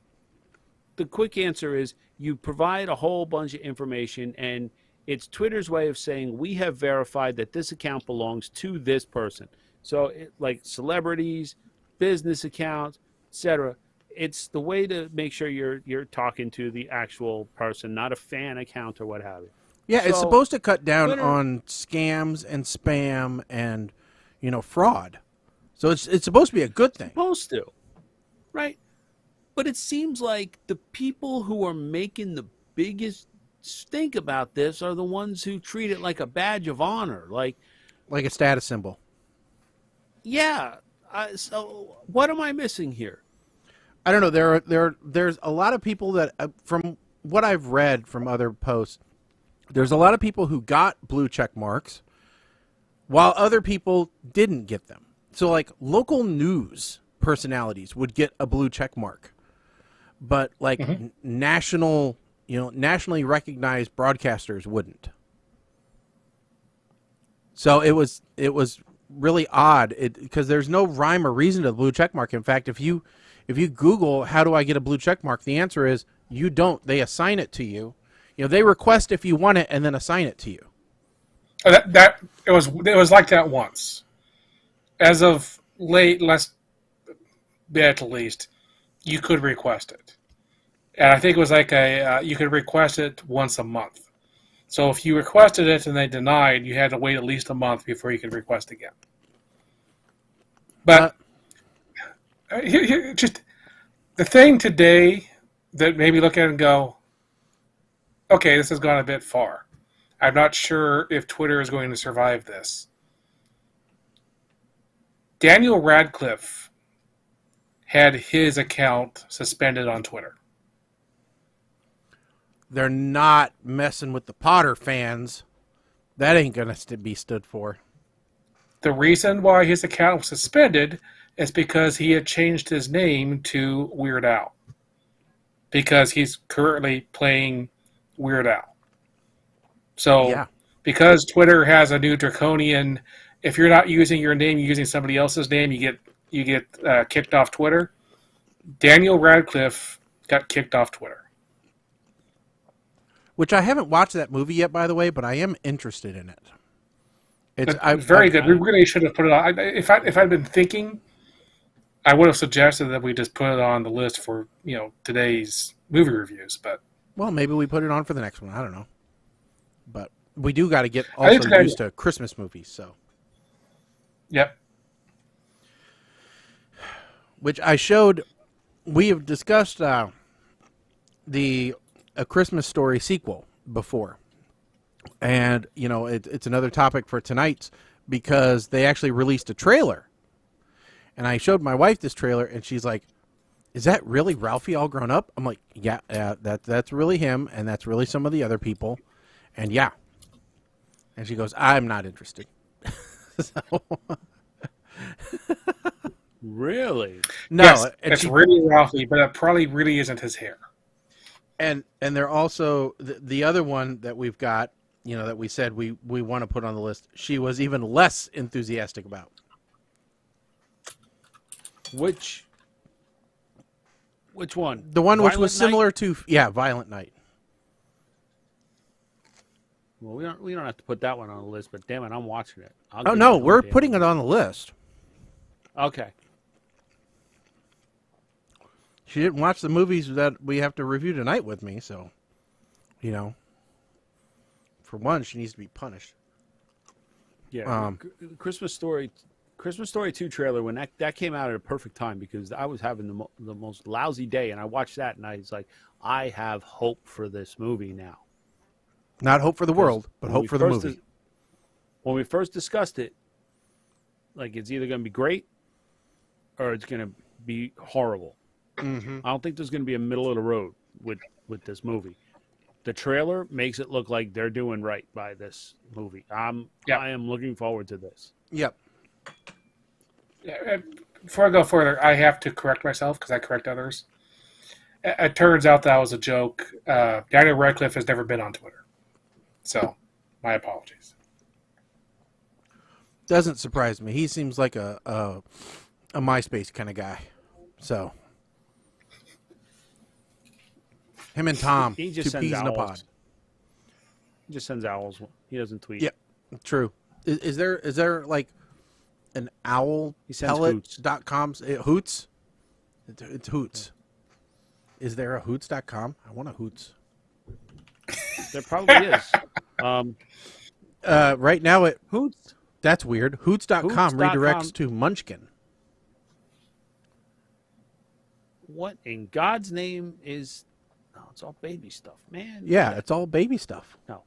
the quick answer is you provide a whole bunch of information, and it's Twitter's way of saying we have verified that this account belongs to this person. So like celebrities, business accounts, etc. It's the way to make sure you're talking to the actual person, not a fan account or what have you. Yeah, So, it's supposed to cut down Twitter, on scams and spam and, fraud. So it's supposed to be a good thing. Supposed to, right? But it seems like the people who are making the biggest stink about this are the ones who treat it like a badge of honor, like a status symbol. Yeah. So what am I missing here? I don't know. There's a lot of people that, from what I've read from other posts, there's a lot of people who got blue check marks, while other people didn't get them. So, like, local news personalities would get a blue check mark, but like nationally recognized broadcasters wouldn't. So it was really odd because there's no rhyme or reason to the blue check mark. In fact, if you Google how do I get a blue check mark, the answer is you don't. They assign it to you. They request if you want it and then assign it to you. It was like that once. As of late, last bit at least, you could request it, and I think it was like you could request it once a month. So if you requested it and they denied, you had to wait at least a month before you could request again. But just the thing today that made me look at it and go, okay, this has gone a bit far. I'm not sure if Twitter is going to survive this. Daniel Radcliffe had his account suspended on Twitter. They're not messing with the Potter fans. That ain't going to be stood for. The reason why his account was suspended is because he had changed his name to Weird Al. Because he's currently playing Weird Al. So, because Twitter has a new draconian, if you're not using your name, you're using somebody else's name, you get kicked off Twitter. Daniel Radcliffe got kicked off Twitter. Which I haven't watched that movie yet, by the way, but I am interested in it. It's very good. We really should have put it on. If I'd been thinking, I would have suggested that we just put it on the list for today's movie reviews. But maybe we put it on for the next one. I don't know. But we do got to get also used to Christmas movies. So. Yep. Which I showed. We have discussed A Christmas Story sequel before. And, it's another topic for tonight's because they actually released a trailer. And I showed my wife this trailer, and she's like, is that really Ralphie all grown up? I'm like, yeah, that's really him, and that's really some of the other people. And, yeah. And she goes, I'm not interested. So... Really? No, yes, it's really Ralphie, but it probably really isn't his hair. And they're also the other one that we've got, that we said we want to put on the list. She was even less enthusiastic about. Which one? The one which Violent was similar to Violent Night. Well, we don't have to put that one on the list, but damn it, I'm watching it. Oh no, we're putting it on the list. Okay. She didn't watch the movies that we have to review tonight with me, so, for one, she needs to be punished. Yeah, Christmas Story 2 trailer, when that came out at a perfect time because I was having the most lousy day, and I watched that, and I was like, I have hope for this movie now. Not hope for the world, but hope for the movie. When we first discussed it, like it's either going to be great or it's going to be horrible. Mm-hmm. I don't think there's going to be a middle of the road with this movie. The trailer makes it look like they're doing right by this movie. I am looking forward to this. Yep. Yeah, before I go further, I have to correct myself because I correct others. It turns out that was a joke. Daniel Radcliffe has never been on Twitter. So, my apologies. Doesn't surprise me. He seems like a MySpace kind of guy. So, him and Tom, he just two peas in a pod. He just sends owls. He doesn't tweet. Yeah, true. Is there like an owl pellet.com? Hoots? It's Hoots. Is there a Hoots.com? I want a Hoots. There probably is. Right now it Hoots. That's weird. Hoots.com redirects to Munchkin. What in God's name is... Oh, it's all baby stuff, man. Yeah, it's all baby stuff. No.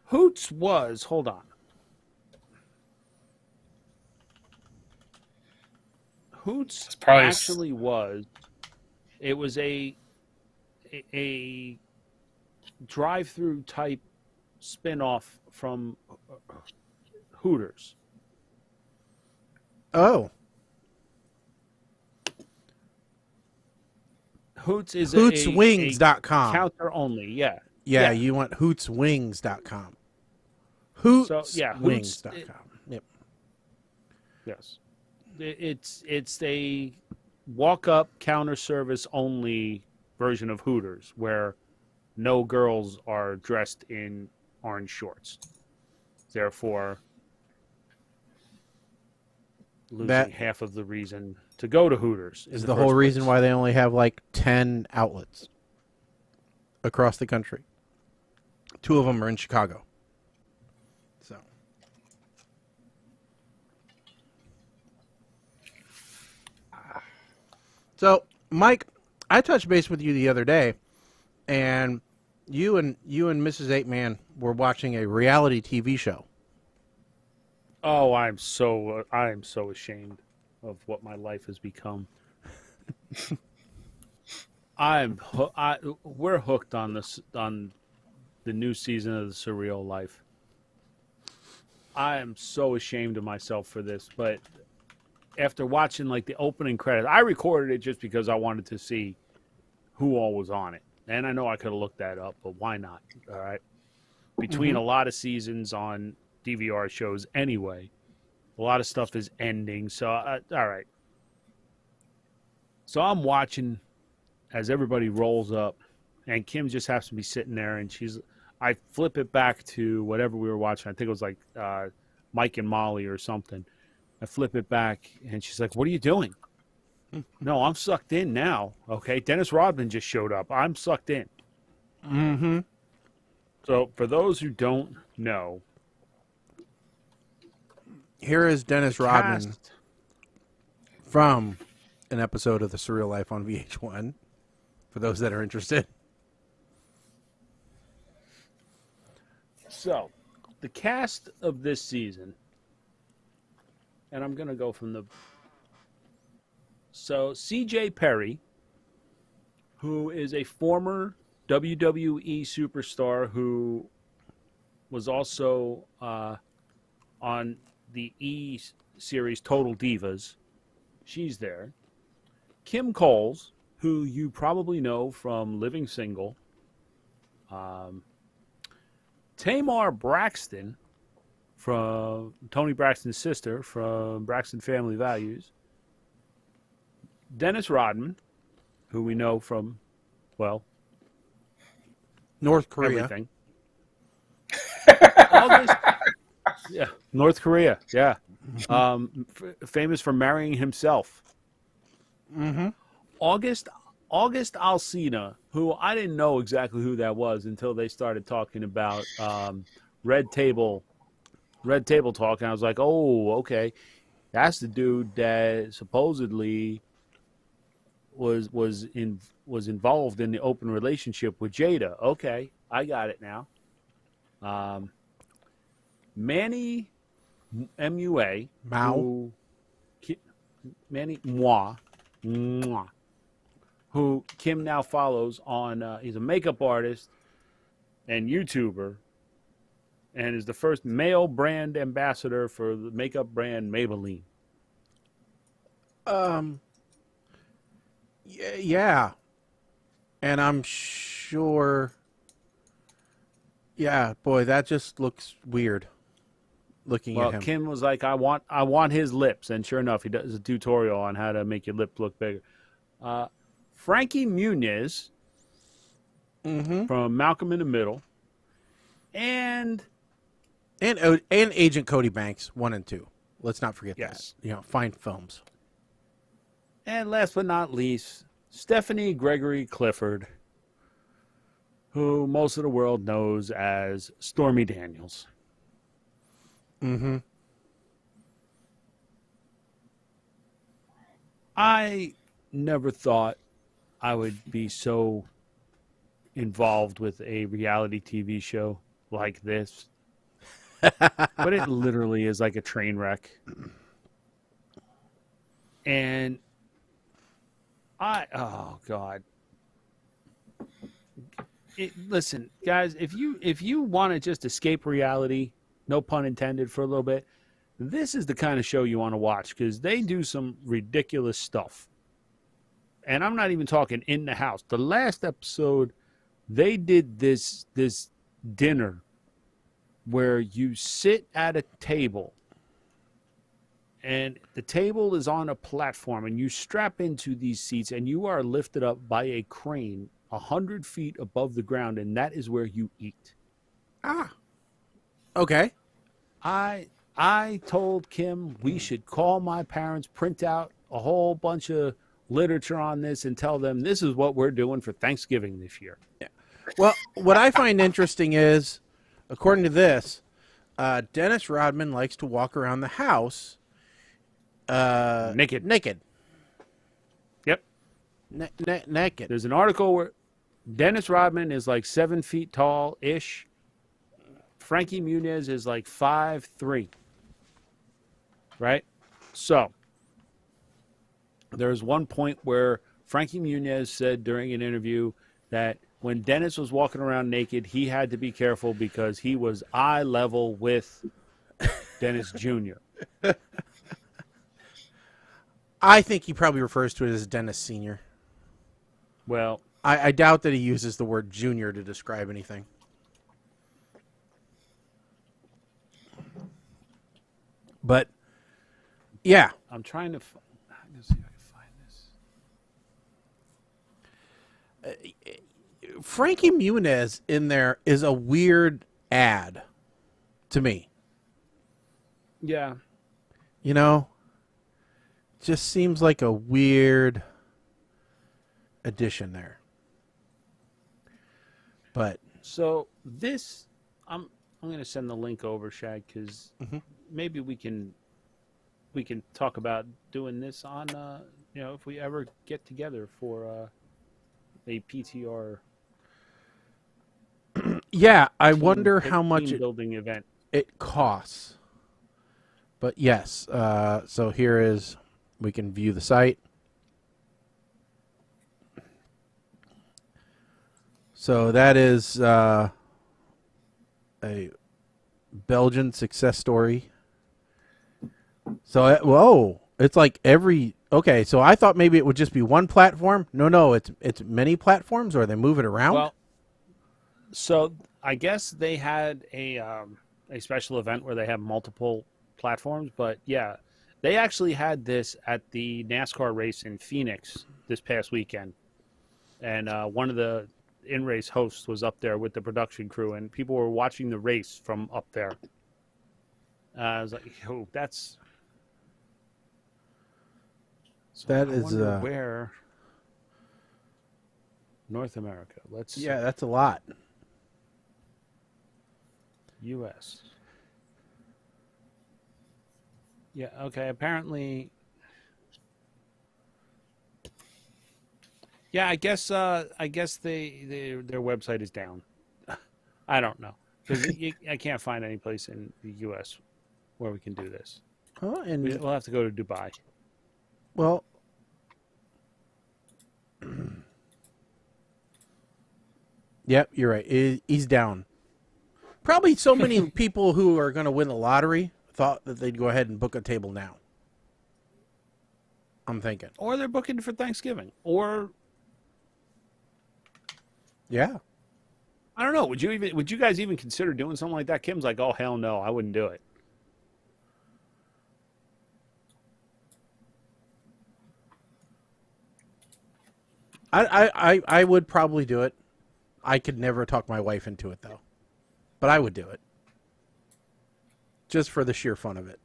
Hoots was... Hold on. Hoots actually was... It was a drive-through type spin-off from Hooters. Oh. Hoots is Hootswings.com. Counter only, yeah. Yeah, you want Hootswings.com. Hootswings.com. Yep. Yes. It's a walk-up counter service only version of Hooters where no girls are dressed in orange shorts. Therefore, losing That half of the reason to go to Hooters is the whole reason why they only have like 10 outlets across the country. 2 of them are in Chicago. So, Mike, I touched base with you the other day, and you and Mrs. 8-Man were watching a reality TV show. Oh, I'm so ashamed of what my life has become. We're hooked on the new season of The Surreal Life. I am so ashamed of myself for this, but after watching like the opening credits, I recorded it just because I wanted to see who all was on it. And I know I could have looked that up, but why not? All right. Between a lot of seasons on DVR shows anyway, a lot of stuff is ending. So, all right. So I'm watching as everybody rolls up, and Kim just happens to be sitting there, and I flip it back to whatever we were watching. I think it was like Mike and Molly or something. I flip it back, and she's like, "What are you doing?" No, I'm sucked in now. Okay, Dennis Rodman just showed up. I'm sucked in. Mm-hmm. So, for those who don't know, here is Dennis Rodman from an episode of The Surreal Life on VH1, for those that are interested. So, the cast of this season, and I'm going to go from So, CJ Perry, who is a former WWE superstar who was also on the E series Total Divas. She's there. Kim Coles, who you probably know from Living Single. Tamar Braxton, from Tony Braxton's sister from Braxton Family Values. Dennis Rodman, who we know from, well, North Korea. Everything. Yeah, North Korea. Yeah, famous for marrying himself. Mm-hmm. August Alsina, who I didn't know exactly who that was until they started talking about Red Table Talk, and I was like, oh, okay, that's the dude that supposedly was involved in the open relationship with Jada. Okay, I got it now. Manny MUA, Mao. Manny Moi, who Kim now follows on. He's a makeup artist and YouTuber, and is the first male brand ambassador for the makeup brand Maybelline. Yeah. And I'm sure. Yeah, boy, that just looks weird. Looking at him. Kim was like, I want his lips, and sure enough, he does a tutorial on how to make your lip look bigger. Frankie Muniz from Malcolm in the Middle, and Agent Cody Banks 1 and 2. Let's not forget Yes. that. You know, fine films. And last but not least, Stephanie Gregory Clifford, who most of the world knows as Stormy Daniels. Mm-hmm. I never thought I would be so involved with a reality TV show like this. But it literally is like a train wreck. And oh God. Listen, guys, if you want to just escape reality, no pun intended, for a little bit, this is the kind of show you want to watch, because they do some ridiculous stuff. And I'm not even talking in the house. The last episode, they did this dinner where you sit at a table and the table is on a platform, and you strap into these seats, and you are lifted up by a crane 100 feet above the ground, and that is where you eat. Ah. Okay. I told Kim we should call my parents, print out a whole bunch of literature on this, and tell them this is what we're doing for Thanksgiving this year. Yeah. Well, what I find interesting is, according to this, Dennis Rodman likes to walk around the house Naked. Yep. Naked. There's an article where Dennis Rodman is like 7 feet tall-ish. Frankie Muniz is like 5'3". Right? So, there's one point where Frankie Muniz said during an interview that when Dennis was walking around naked, he had to be careful because he was eye level with Dennis Jr. I think he probably refers to it as Dennis Sr. Well, I doubt that he uses the word junior to describe anything. But, yeah. I'm trying to see if I can find this. Frankie Muniz in there is a weird ad to me. Yeah. You know? Just seems like a weird addition there. But so this, I'm going to send the link over, Shag, because maybe we can talk about doing this on, if we ever get together for a PTR. Yeah, I wonder how much building event it costs. But yes, so here is, we can view the site. So that is a Belgian success story. So, whoa, it's like okay, so I thought maybe it would just be one platform. No, it's many platforms, or they move it around? Well, so I guess they had a special event where they have multiple platforms, but yeah, they actually had this at the NASCAR race in Phoenix this past weekend. And one of the in-race hosts was up there with the production crew, and people were watching the race from up there. I was like, "Oh, that's." So That I is wonder where North America. Let's see. Yeah, that's a lot. U.S. Yeah. Okay. Apparently. Yeah. I guess their website is down. I don't know, because I can't find any place in the U.S. where we can do this. Oh, and We'll have to go to Dubai. well, yep, you're right. He's down. Probably so many people who are going to win the lottery thought that they'd go ahead and book a table now. I'm thinking. Or they're booking for Thanksgiving. Or Yeah. I don't know. Would you guys even consider doing something like that? Kim's like, oh hell no, I wouldn't do it. I would probably do it. I could never talk my wife into it, though. But I would do it. Just for the sheer fun of it.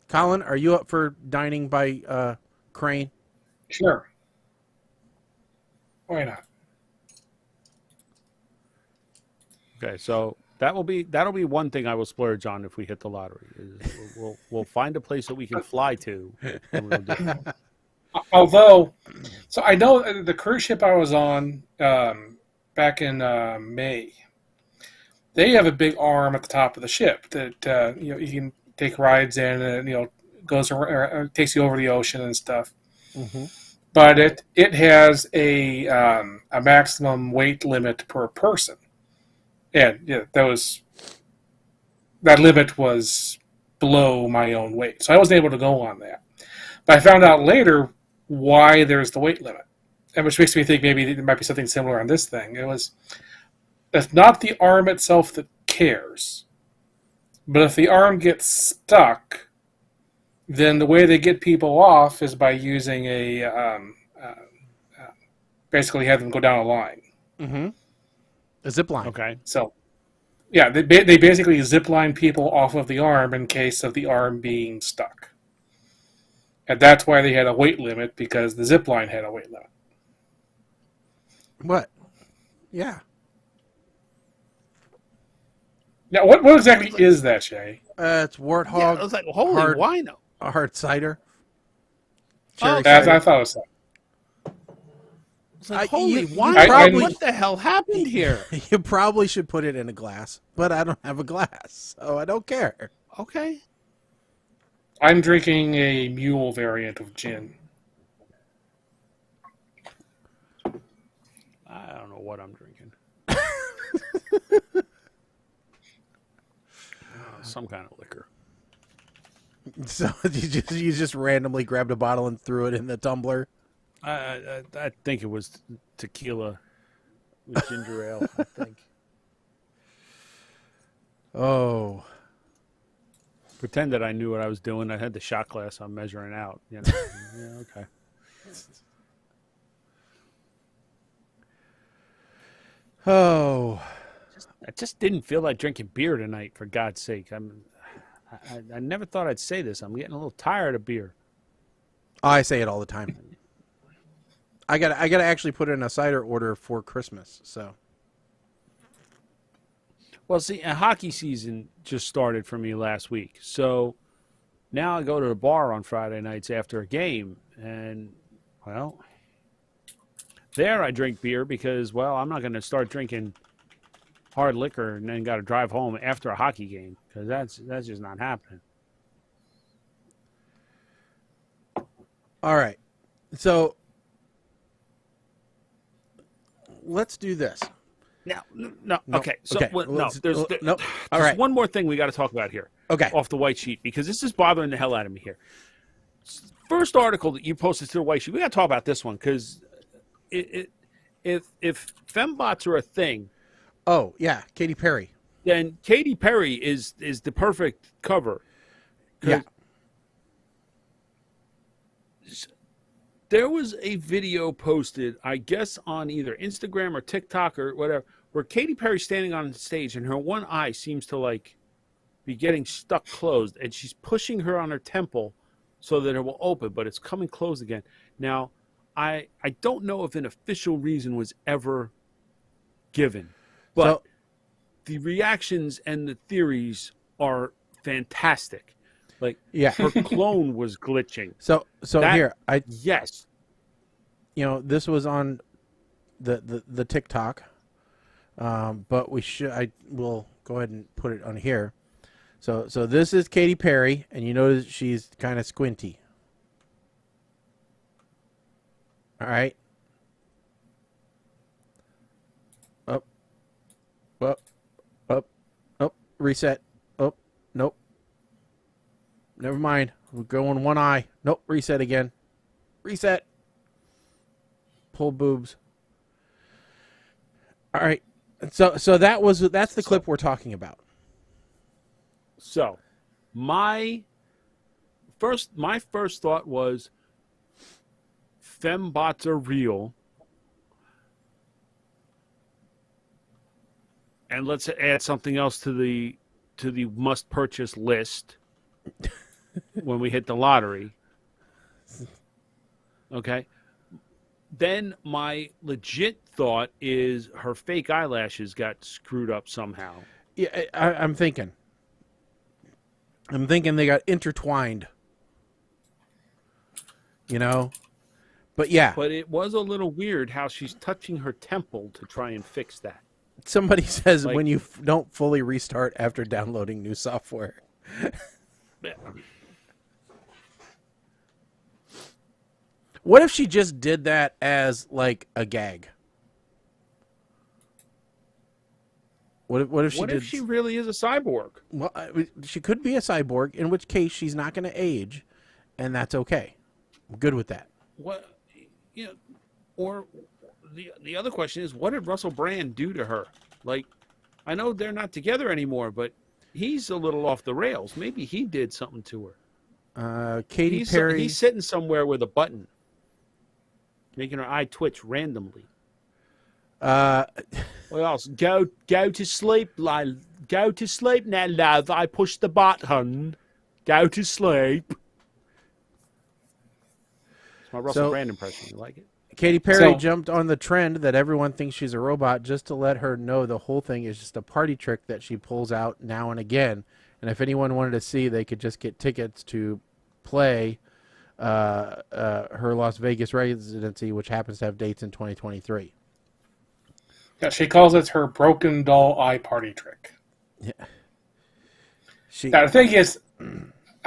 Colin, are you up for dining by crane? Sure. Why not? Okay, so that'll be one thing I will splurge on if we hit the lottery. We'll find a place that we can fly to. And we'll do it. Although, so I know the cruise ship I was on back in May, they have a big arm at the top of the ship that you can take rides in, and goes or takes you over the ocean and stuff. Mm-hmm. But it has a maximum weight limit per person, and that limit was below my own weight, so I wasn't able to go on that. But I found out later why there's the weight limit, and which makes me think maybe there might be something similar on this thing. It's not the arm itself that cares, but if the arm gets stuck, then the way they get people off is by using basically have them go down a line. Mm-hmm. A zip line. Okay. So, yeah, they basically zip line people off of the arm in case of the arm being stuck. And that's why they had a weight limit, because the zip line had a weight limit. What? Yeah. Now, what exactly is that, Shay? It's warthog. Yeah, I was like, holy hard- wino. A hard cider. Oh, Cherry I cider. thought it was that. It's like, I- holy you wino. probably- What the hell happened here? You probably should put it in a glass, but I don't have a glass, so I don't care. Okay. I'm drinking a mule variant of gin. I don't know what I'm drinking. Some kind of liquor. So you just randomly grabbed a bottle and threw it in the tumbler. I think it was tequila with ginger ale, I think. Oh. Pretend that I knew what I was doing. I had the shot glass I'm measuring out. You know? Yeah, okay. Oh. I just didn't feel like drinking beer tonight, for God's sake. I never thought I'd say this. I'm getting a little tired of beer. I say it all the time. I gotta actually put in a cider order for Christmas. So Well, see, hockey season just started for me last week. So now I go to the bar on Friday nights after a game. And, well, there I drink beer because, well, I'm not going to start drinking hard liquor and then got to drive home after a hockey game, because that's just not happening. all right. So let's do this. No, No, okay. So, okay. well, no, Let's- there's no. All there's right. one more thing we got to talk about here. Okay. Off the white sheet, because this is bothering the hell out of me here. First article that you posted to the white sheet, we got to talk about this one, because if fembots are a thing, Oh yeah, Katy Perry. then Katy Perry is the perfect cover. 'Cause Yeah. There was a video posted, I guess, on either Instagram or TikTok or whatever, where Katy Perry's standing on stage and her one eye seems to like be getting stuck closed, and she's pushing her on her temple so that it will open, but it's coming closed again. Now, I don't know if an official reason was ever given, but the reactions and the theories are fantastic. Like, Yeah. her clone was glitching. So That- here Yes. this was on the TikTok, but I will go ahead and put it on here. So this is Katy Perry, and you notice she's kind of squinty. All right. Up, reset. Oh, nope. Never mind. We're going one eye. Nope, reset again. Reset. Pull boobs. All right. So that's the clip we're talking about. So, my first thought was fembots are real, and let's add something else to the must purchase list when we hit the lottery. Okay. Then my legit thought is her fake eyelashes got screwed up somehow. Yeah, I'm thinking they got intertwined. But yeah, But it was a little weird how she's touching her temple to try and fix that. somebody says like- when you don't fully restart after downloading new software. What if she just did that as like a gag? What if she What did? if she really is a cyborg? Well, she could be a cyborg, in which case she's not going to age, and that's okay. I'm good with that. What, or the other question is, what did Russell Brand do to her? Like, I know they're not together anymore, but he's a little off the rails. Maybe he did something to her. Katy Perry. He's sitting somewhere with a button, making her eye twitch randomly. What else? Go to sleep, love. Go to sleep now, love. I pushed the button. Go to sleep. It's my Russell Brand impression. You like it? Katy Perry jumped on the trend that everyone thinks she's a robot just to let her know the whole thing is just a party trick that she pulls out now and again. And if anyone wanted to see, they could just get tickets to play her Las Vegas residency, which happens to have dates in 2023. Yeah, she calls it her broken doll eye party trick. Yeah. Now, the thing is,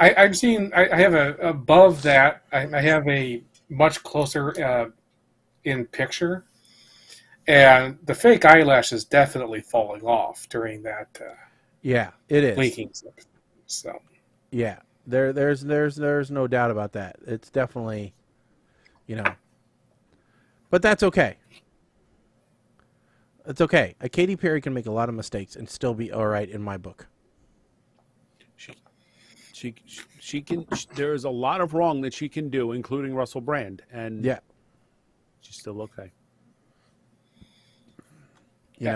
I'm seeing, I have above that, I have a much closer in picture, and the fake eyelash is definitely falling off during that. Yeah, it is leaking. So yeah, there's no doubt about that. It's definitely, but that's okay. It's okay. A Katy Perry can make a lot of mistakes and still be all right in my book. She can. There is a lot of wrong that she can do, including Russell Brand, and she's still okay.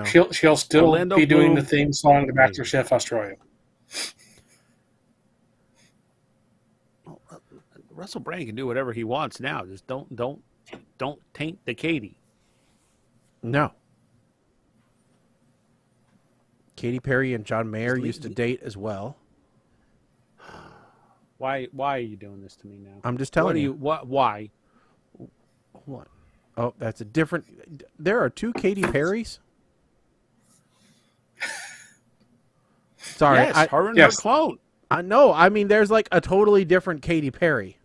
She'll still Orlando be doing Bloom. the theme song to MasterChef Australia. Russell Brand can do whatever he wants now. Just don't taint the Katy. No. Katy Perry and John Mayer used to date as well. Why are you doing this to me now? I'm just telling you. Why? What? Oh, that's a different. There are two Katy Perrys. Sorry, yes, her and her clone. I know. I mean, there's like a totally different Katy Perry.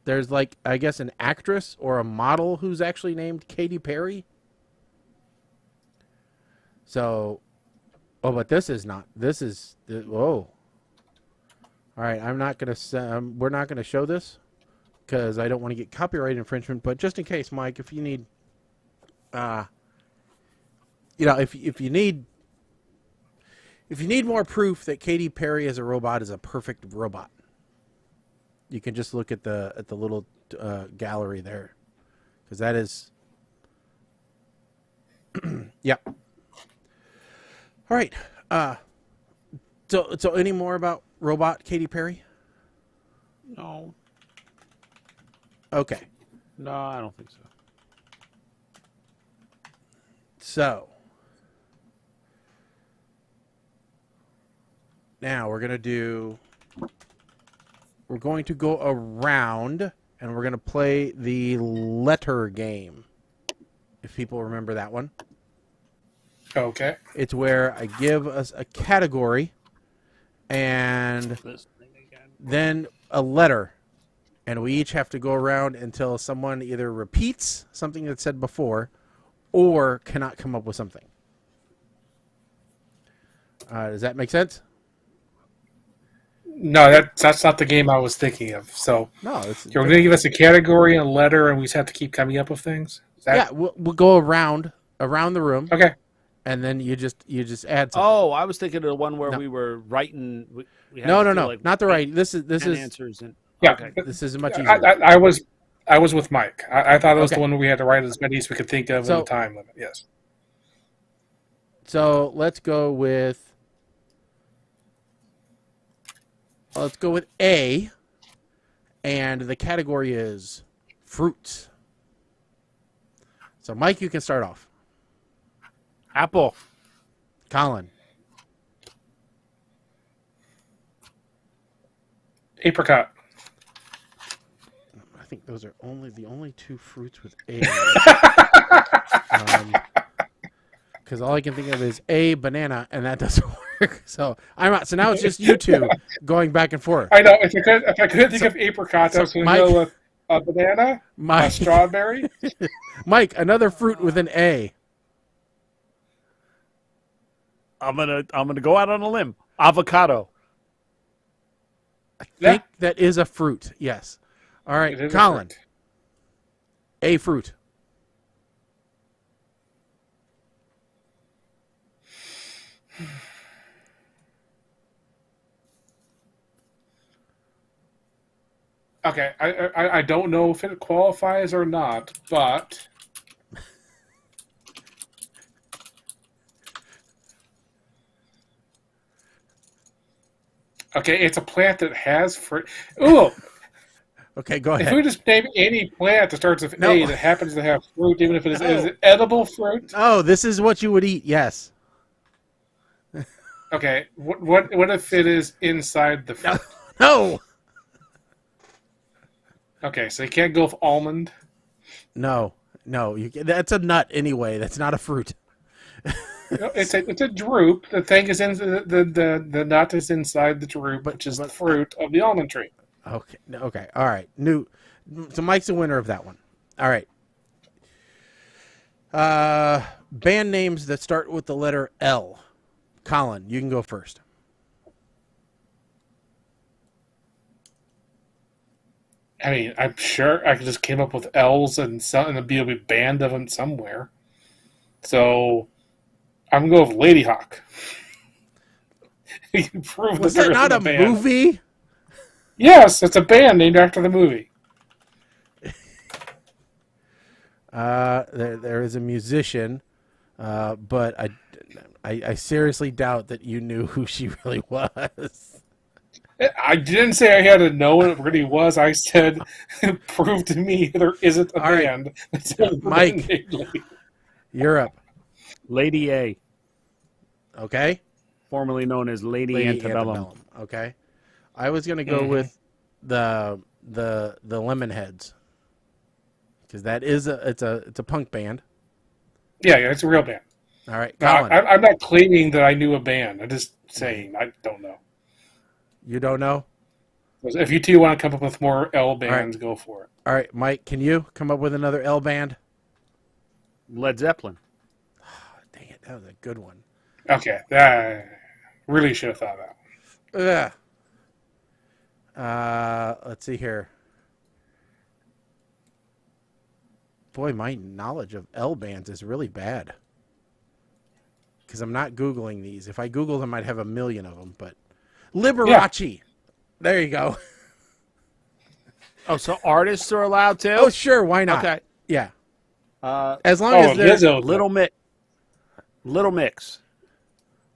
There's like, I guess, an actress or a model who's actually named Katy Perry. So, but this is not. This is whoa. All right, I'm not gonna. We're not gonna show this because I don't want to get copyright infringement. But just in case, Mike, if you need, if you need more proof that Katy Perry as a robot is a perfect robot, you can just look at the little gallery there, because that is. Yeah. All right. So any more about robot Katy Perry? No. Okay. No, I don't think so. So now we're going to go around and we're going to play the letter game. If people remember that one. Okay. It's where I give us a category and then a letter. And we each have to go around until someone either repeats something that's said before or cannot come up with something. Does that make sense? No, that's not the game I was thinking of. So No, you're going to give us a category and a letter, and we just have to keep coming up with things. Yeah, we'll go around the room. Okay. And then you just add something. Oh, I was thinking of the one where we were writing. We had No, like not the writing. This is answers and Yeah. okay. This is much easier. I was with Mike. I thought it was the one where we had to write as many as we could think of in the time limit. Yes. So let's go with A, and the category is fruits. So Mike, you can start off. Apple. Colin. Apricot. I think those are the only two fruits with A. Because all I can think of is A, banana, and that doesn't work. So I'm out. So now it's just you two going back and forth. I know. If I could think of apricot, I was going to go with a banana, a strawberry. Mike, another fruit with an A. I'm gonna go out on a limb. Avocado. I think that is a fruit. Yes. All right, Colin. A fruit. Okay, I don't know if it qualifies or not, but okay, it's a plant that has fruit. Ooh, Okay, go if ahead. we just name any plant that starts with No. A that happens to have fruit, even if it is, No. is it edible fruit? Oh, this is what you would eat. Yes. Okay, what if it is inside the fruit? No. Okay, so you can't go with almond. No. That's a nut anyway. That's not a fruit. No, it's a drupe. The thing is in the nut is inside the drupe, which is the fruit of the almond tree. Okay. All right. So Mike's the winner of that one. All right. Band names that start with the letter L. Colin, you can go first. I mean, I'm sure I just came up with L's and there'll be a band of them somewhere. So I'm going to go with Lady Hawk. You prove Was that that not a band. movie? Yes, it's a band named after the movie. There is a musician, but I seriously doubt that you knew who she really was. I didn't say I had to know what it really was. I said, prove to me there isn't a All right. band. That's a Mike. band named Lady. You're up. Lady A, Okay. formerly known as Lady Antebellum. Okay. I was gonna go with the Lemonheads because that is it's a punk band. Yeah, it's a real band. All right, No, Colin. I'm not claiming that I knew a band. I'm just saying I don't know. You don't know? If you two want to come up with more L bands, go for it. All right, Mike. Can you come up with another L band? Led Zeppelin. Dang it, that was a good one. Okay, that really should have thought of that. Let's see here. Boy, my knowledge of L bands is really bad. Because I'm not Googling these. If I Google them, I'd have a million of them. But Liberace. Yeah. There you go. Oh, so artists are allowed to? Oh, sure. Why not? Okay. Yeah. As long as they're Lizzo. Little Mix.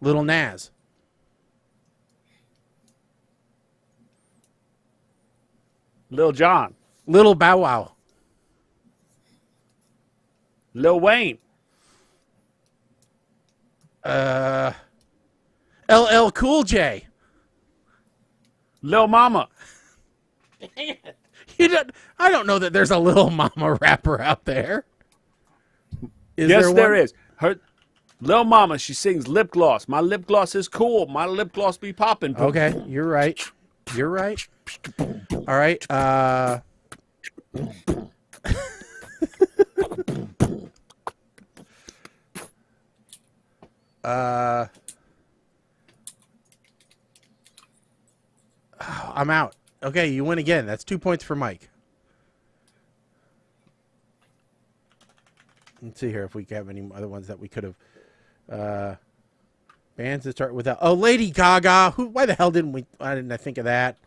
Little Nas. Lil Jon. Little Bow Wow. Lil Wayne. LL Cool J. Lil Mama. I don't know that there's a Little Mama rapper out there. Yes, there is. Lil Mama, she sings Lip Gloss. My lip gloss is cool. My lip gloss be popping. Okay, you're right. You're right. All right. I'm out. Okay, you win again. That's 2 points for Mike. Let's see here if we have any other ones that we could have. Bands that start with oh, Lady Gaga. Why the hell didn't I think of that?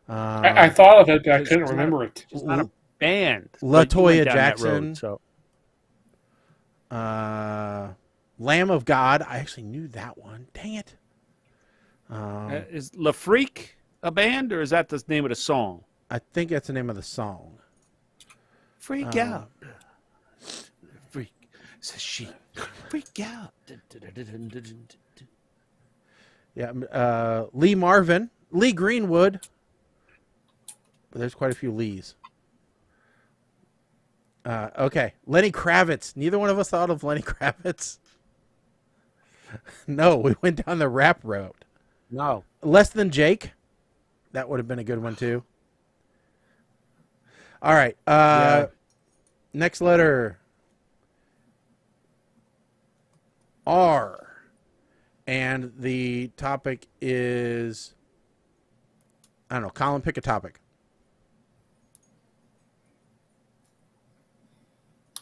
I thought of it, but I couldn't remember it. It's not a band. LaToya Jackson. Jackson. So. Lamb of God. I actually knew that one. Dang it. Is La Freak a band, or is that the name of the song? I think that's the name of the song. Freak out. Freak. Says she. Freak out. Yeah. Lee Marvin. Lee Greenwood. But there's quite a few Lees. Okay. Lenny Kravitz. Neither one of us thought of Lenny Kravitz. No, we went down the rap road. No. Less Than Jake. That would have been a good one, too. All right. Next letter. R. And the topic is... I don't know. Colin, pick a topic.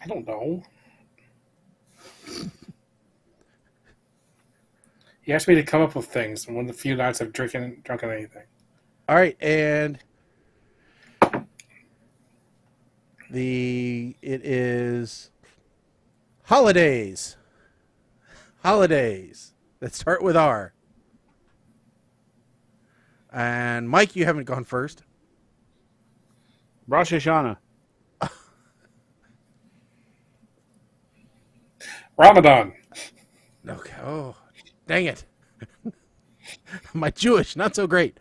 I don't know. He asked me to come up with things, and one of the few nights I've drunken anything. All right, and It is holidays. Holidays that start with R. And Mike, you haven't gone first. Rosh Hashanah. Ramadan. Okay. Oh, dang it. My Jewish, not so great.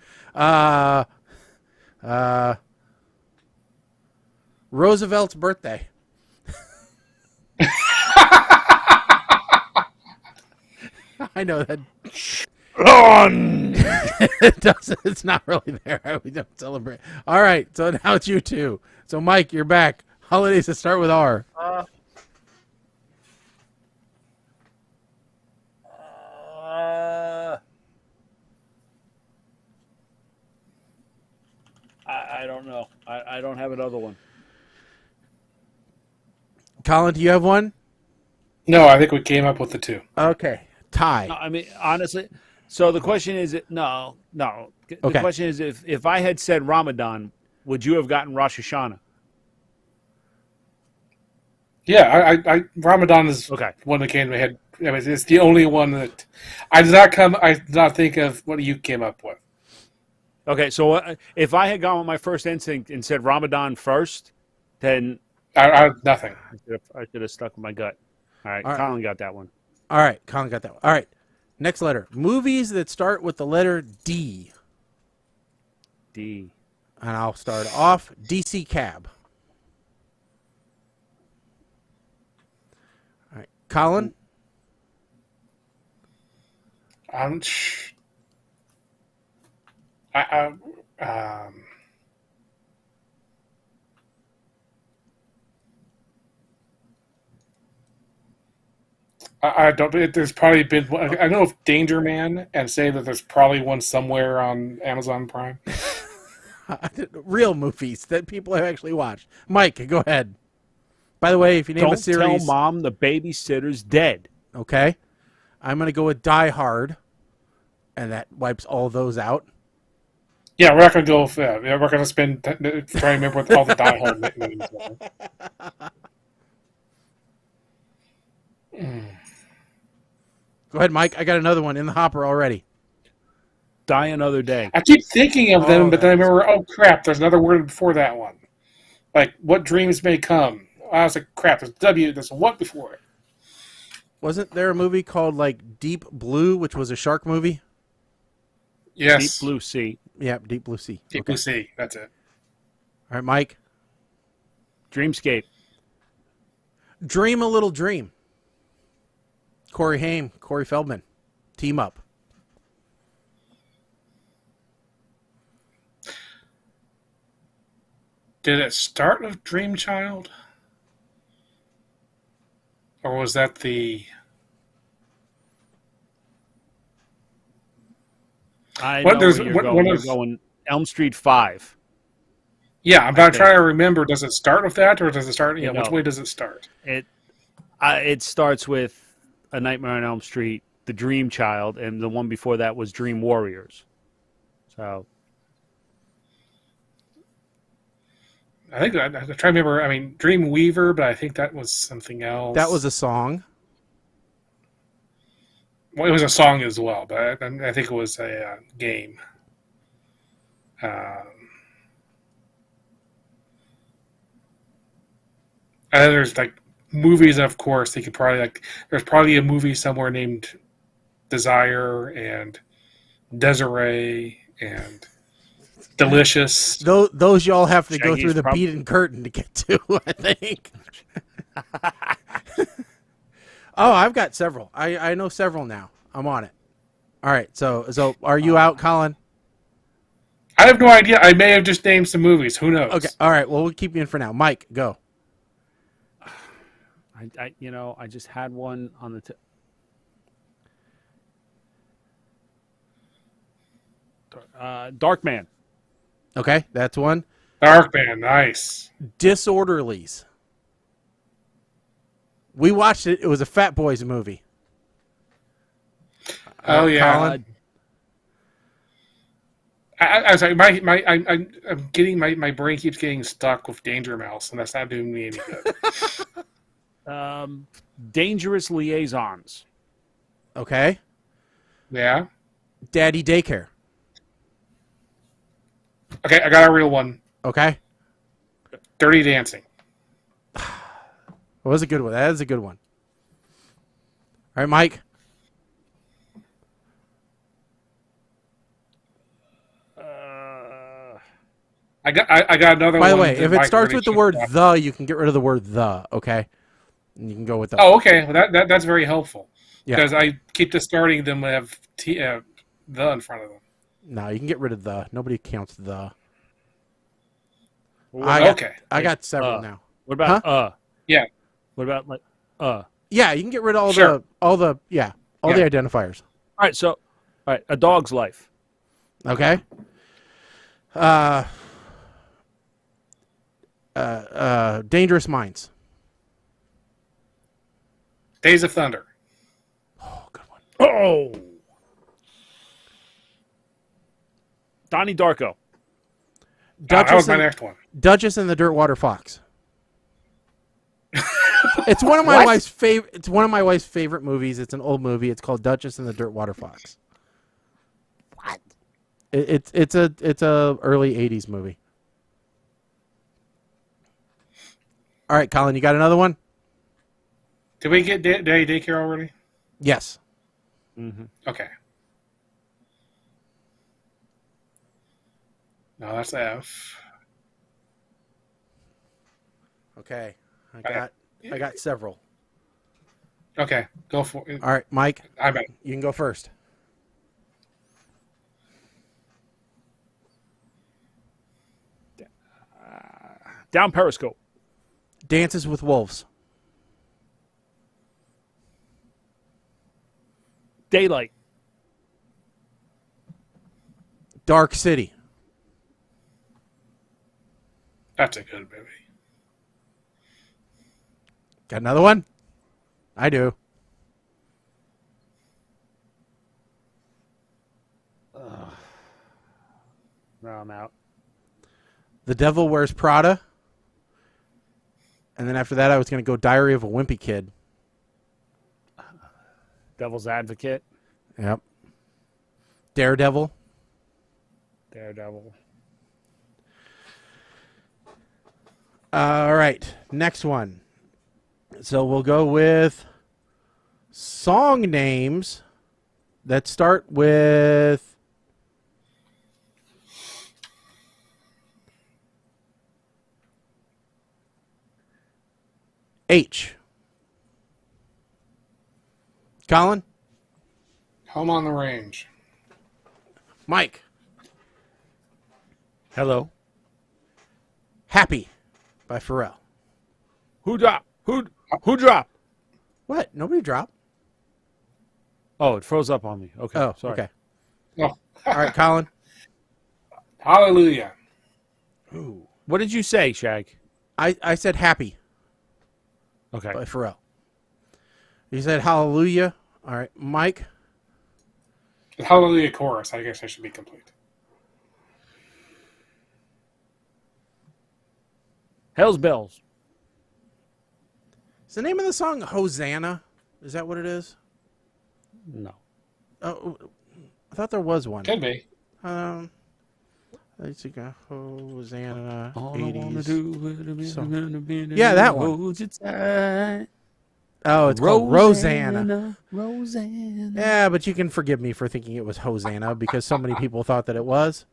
Roosevelt's birthday. I know that. It doesn't. It's not really there. We don't celebrate. All right. So now it's you two. So Mike, you're back. Holidays that start with R. I don't know. I don't have another one. Colin, do you have one? No, I think we came up with the two. Okay. Tie. No, I mean, honestly. So the question is, no. The Okay. question is, if I had said Ramadan, would you have gotten Rosh Hashanah? Yeah, I Ramadan is Okay. one that came to my head. I mean, it's the only one that I did not think of what you came up with. Okay, so if I had gone with my first instinct and said Ramadan first, then I nothing. I should have stuck with my gut. All right, All right. Colin got that one. All right. Colin got that one. All right. Next letter. Movies that start with the letter D. D. And I'll start off. DC Cab. All right. Colin. I don't. There's probably been. I know of Danger Man, and say that there's probably one somewhere on Amazon Prime. Real movies that people have actually watched. Mike, go ahead. By the way, if you name Don't a series, tell Mom the babysitter's dead. okay, I'm gonna go with Die Hard, and that wipes all those out. Yeah, we're not gonna go with that. Yeah, we're gonna spend trying to remember what all the Die Hard names are. Go ahead, Mike. I got another one in the hopper already. Die another day. I keep thinking of them, Oh, but then I remember, oh crap, there's another word before that one. Like, what dreams may come. I was like, crap, there's W, there's a what before it. Wasn't there a movie called like Deep Blue, which was a shark movie? Yes. Deep Blue Sea. Yeah, Deep Blue Sea. Deep Blue Sea, that's it. All right, Mike. Dreamscape. Dream a Little Dream. Corey Haim, Corey Feldman. Team up. Did it start with Dream Child? Or was that the... I What know there's- where you're what- going. what You're is- going Elm Street 5. Yeah, I'm not think. trying to remember, does it start with that, or does it start... Yeah, No. which way does it start? It starts with A Nightmare on Elm Street, The Dream Child, and the one before that was Dream Warriors. So I think I'm trying to remember. I mean, Dream Weaver, but I think that was something else. That was a song. Well, it was a song as well, but I think it was a game. And then there's like movies, of course. They could probably like. There's probably a movie somewhere named Desire and Desiree and Delicious. Those y'all have to go Shaggy's through the prob- beaten curtain to get to, I think. Oh, I've got several. I know several now. I'm on it. All right, so are you out, Colin? I have no idea. I may have just named some movies. Who knows? Okay. All right. Well, we'll keep you in for now. Mike, go. I just had one on the Darkman. Okay, that's one. Darkman, nice. Disorderlies. We watched it. It was a Fat Boys movie. Oh yeah. Colin? I'm sorry. I'm getting my brain keeps getting stuck with Danger Mouse, and that's not doing me any good. Dangerous liaisons. Okay. Yeah. Daddy Daycare. Okay, I got a real one. Okay. Dirty Dancing. That was a good one. That is a good one. All right, Mike. I got another one. By the way, that if it Mike starts already with the checked word off. the, you can get rid of the word the, okay? And you can go with the. Oh, okay. Well, that's very helpful. Yeah. Because I keep starting them with have the in front of them. No, you can get rid of the. Nobody counts the. Okay. I got several now. What about Yeah. What about like Yeah, you can get rid of all Sure. the identifiers. All right, so all right, a dog's life. Okay. Dangerous Minds. Days of Thunder. Oh, good one. Oh. Donnie Darko. That was my next one. Duchess and the Dirtwater Fox. It's one of my wife's favorite. It's one of my wife's favorite movies. It's an old movie. It's called Duchess and the Dirtwater Fox. What? It's a early '80s movie. All right, Colin, you got another one? Did we get Daddy Daycare already? Yes. Mm-hmm. Okay. No, that's F. Okay, I got several. Okay, go for it. All right, Mike, I'm back. you can go first. Down Periscope. Dances with Wolves. Daylight. Dark City. That's a good movie. Got another one? I do. No, I'm out. The Devil Wears Prada. And then after that, I was going to go Diary of a Wimpy Kid. Devil's Advocate. Yep. Daredevil. Daredevil. All right. Next one. So we'll go with song names that start with H. Colin? Home on the Range. Mike? Hello. Happy by Pharrell. Who dropped? Who dropped? What? Nobody dropped. Oh, it froze up on me. Okay. Oh, sorry. okay. Oh. All right, Colin. Hallelujah. Ooh. What did you say, Shag? I said Happy Okay. by Pharrell. You said Hallelujah. All right, Mike. The Hallelujah chorus. I guess I should be complete. Hell's Bells. Is the name of the song Hosanna? Is that what it is? No. Oh, I thought there was one. Could be. Let's see, Hosanna. All 80s. I wanna do song. Yeah, that one. Hold you tight. Oh, it's called Rosanna. Rosanna. Yeah, but you can forgive me for thinking it was Hosanna because so many people thought that it was.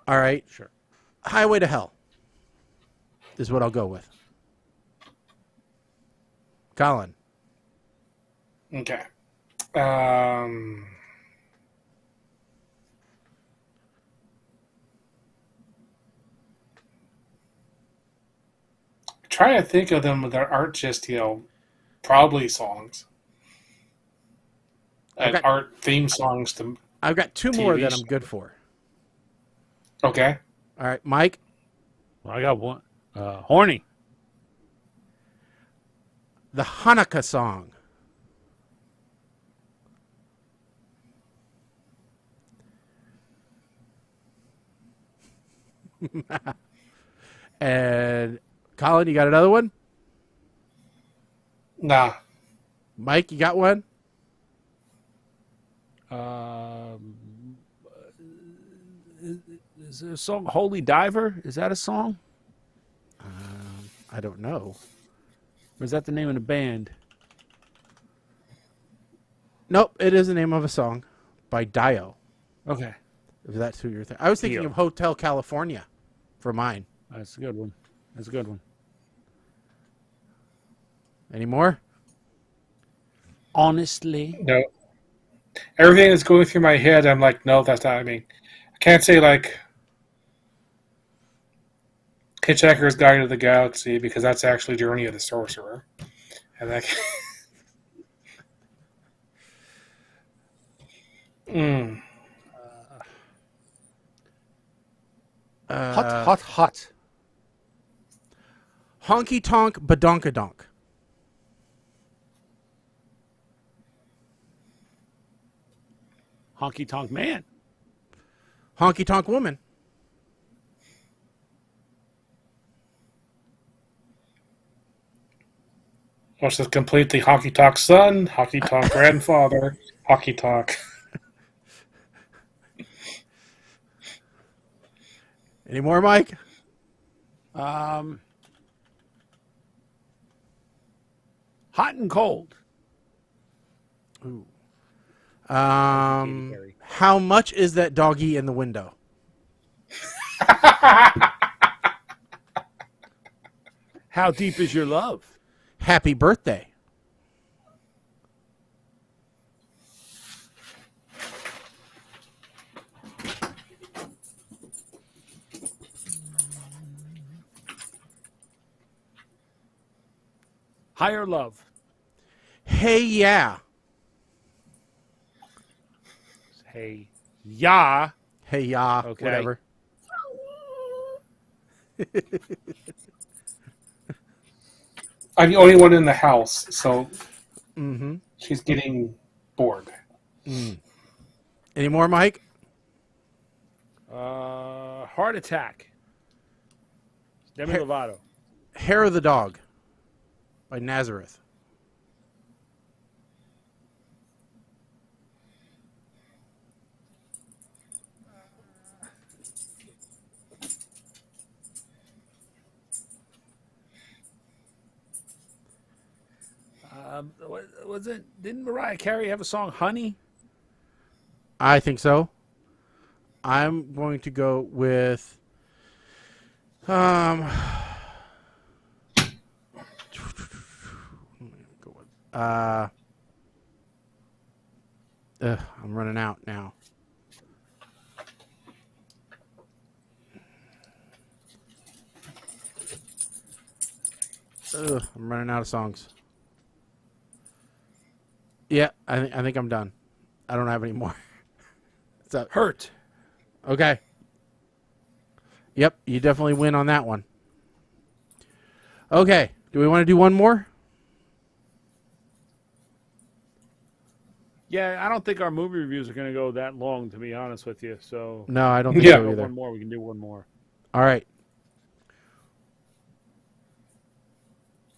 All right. Sure. Highway to Hell is what I'll go with. Colin. Okay. Trying to think of them that aren't just, probably songs. And art theme songs to. I've got two more that I'm shows. good for. Okay. All right, Mike. I got one. Horny. The Hanukkah song. And Colin, you got another one? Nah. Mike, you got one? Is there a song Holy Diver? Is that a song? I don't know. Or is that the name of the band? Nope, it is the name of a song by Dio. Okay. If that's who you're thinking. I was thinking Dio. of Hotel California for mine. That's a good one. That's a good one. Any more? Honestly. No. Everything that's going through my head, I'm like, no, that's not. I mean, I can't say like Hitchhiker's Guide to the Galaxy because that's actually Journey of the Sorcerer, and that. Hot. Honky Tonk Badonkadonk. Honky Tonk Man. Honky Tonk Woman. Which is completely Honky Tonk Son, Honky Tonk Grandfather, Honky Tonk. Any more, Mike? Hot and cold. Ooh. How much is that doggy in the window? How deep is your love? Happy birthday. Higher love. Hey, yeah. Hey, yeah. Hey, yeah. Okay. Whatever. I'm the only one in the house, so Mm-hmm. she's getting bored. Any more, Mike? Heart attack. Demi Lovato. Hair of the Dog by Nazareth. Was it? Didn't Mariah Carey have a song, Honey? I think so. I'm going to go with I'm running out now. I'm running out of songs. Yeah, I think I'm done. I don't have any more. So, Hurt. okay. Yep, you definitely win on that one. Okay, do we want to do one more? Yeah, I don't think our movie reviews are going to go that long, to be honest with you. So, No, I don't think Yeah. so go either. one more. We can do one more. All right.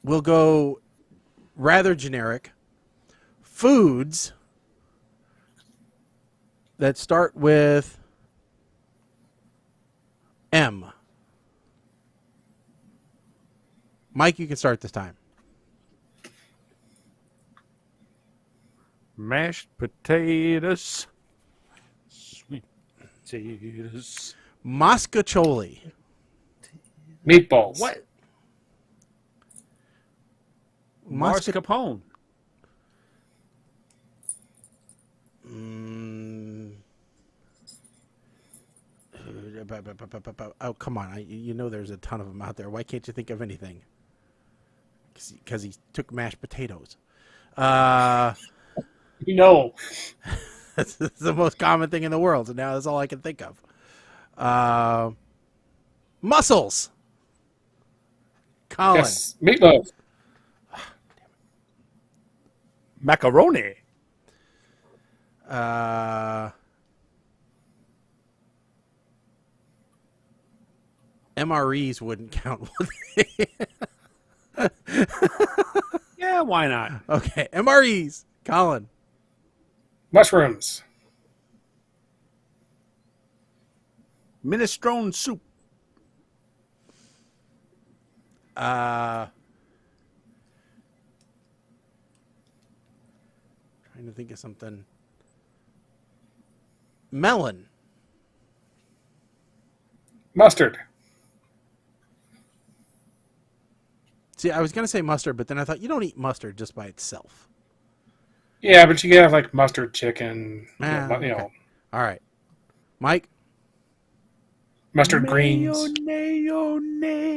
We'll go rather generic. Foods that start with M. Mike, you can start this time. Mashed potatoes. Sweet potatoes. Moscacholi. Meatballs. What? Mosca- Mascarpone. Oh, come on. You know there's a ton of them out there. Why can't you think of anything? Because he took mashed potatoes. You know. That's the most common thing in the world, and now that's all I can think of. Mussels. Colin. Yes. Meatloaf. Macaroni. MREs wouldn't count, would they? Yeah, why not? Okay, MREs. Colin. Mushrooms. Minestrone soup. Trying to think of something. Melon. Mustard. See, I was going to say mustard, but then I thought you don't eat mustard just by itself. Yeah, but you can have like mustard chicken. Okay. All right. Mike? Mustard greens. Mayonnaise.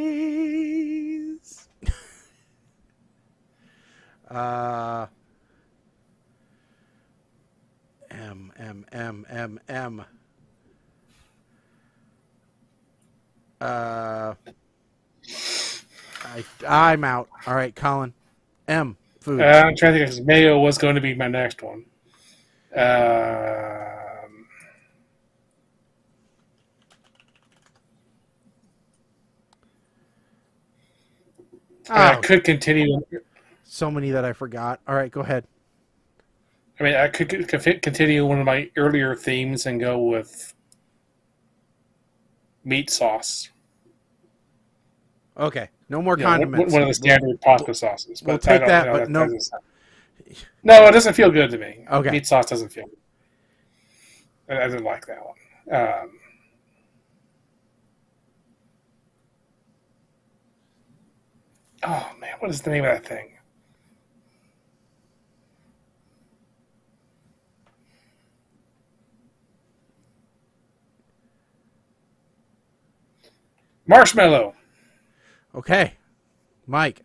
M. I'm out. All right, Colin. M. Food. I'm trying to think if mayo was going to be my next one. I could continue. So many that I forgot. All right, go ahead. I mean, I could continue one of my earlier themes and go with meat sauce. Okay, no more condiments. One of the standard pasta sauces. We'll take that, but no. No, it doesn't feel good to me. Okay. Meat sauce doesn't feel good. I didn't like that one. Oh, man, what is the name of that thing? Marshmallow. Okay, Mike.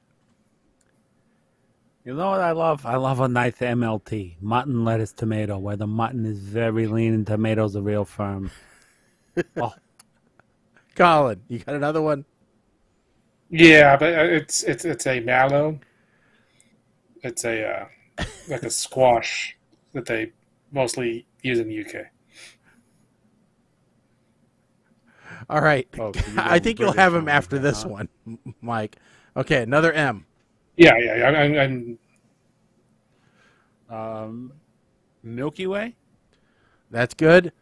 You know what I love? I love a nice MLT, mutton, lettuce, tomato, where the mutton is very lean and tomatoes are real firm. Oh. Colin, you got another one? Yeah, but it's a mallow. It's a like a squash that they mostly use in the UK. All right. Oh, I think you'll have him after this one, Mike. Okay, another M. Yeah. I'm Milky Way? That's good.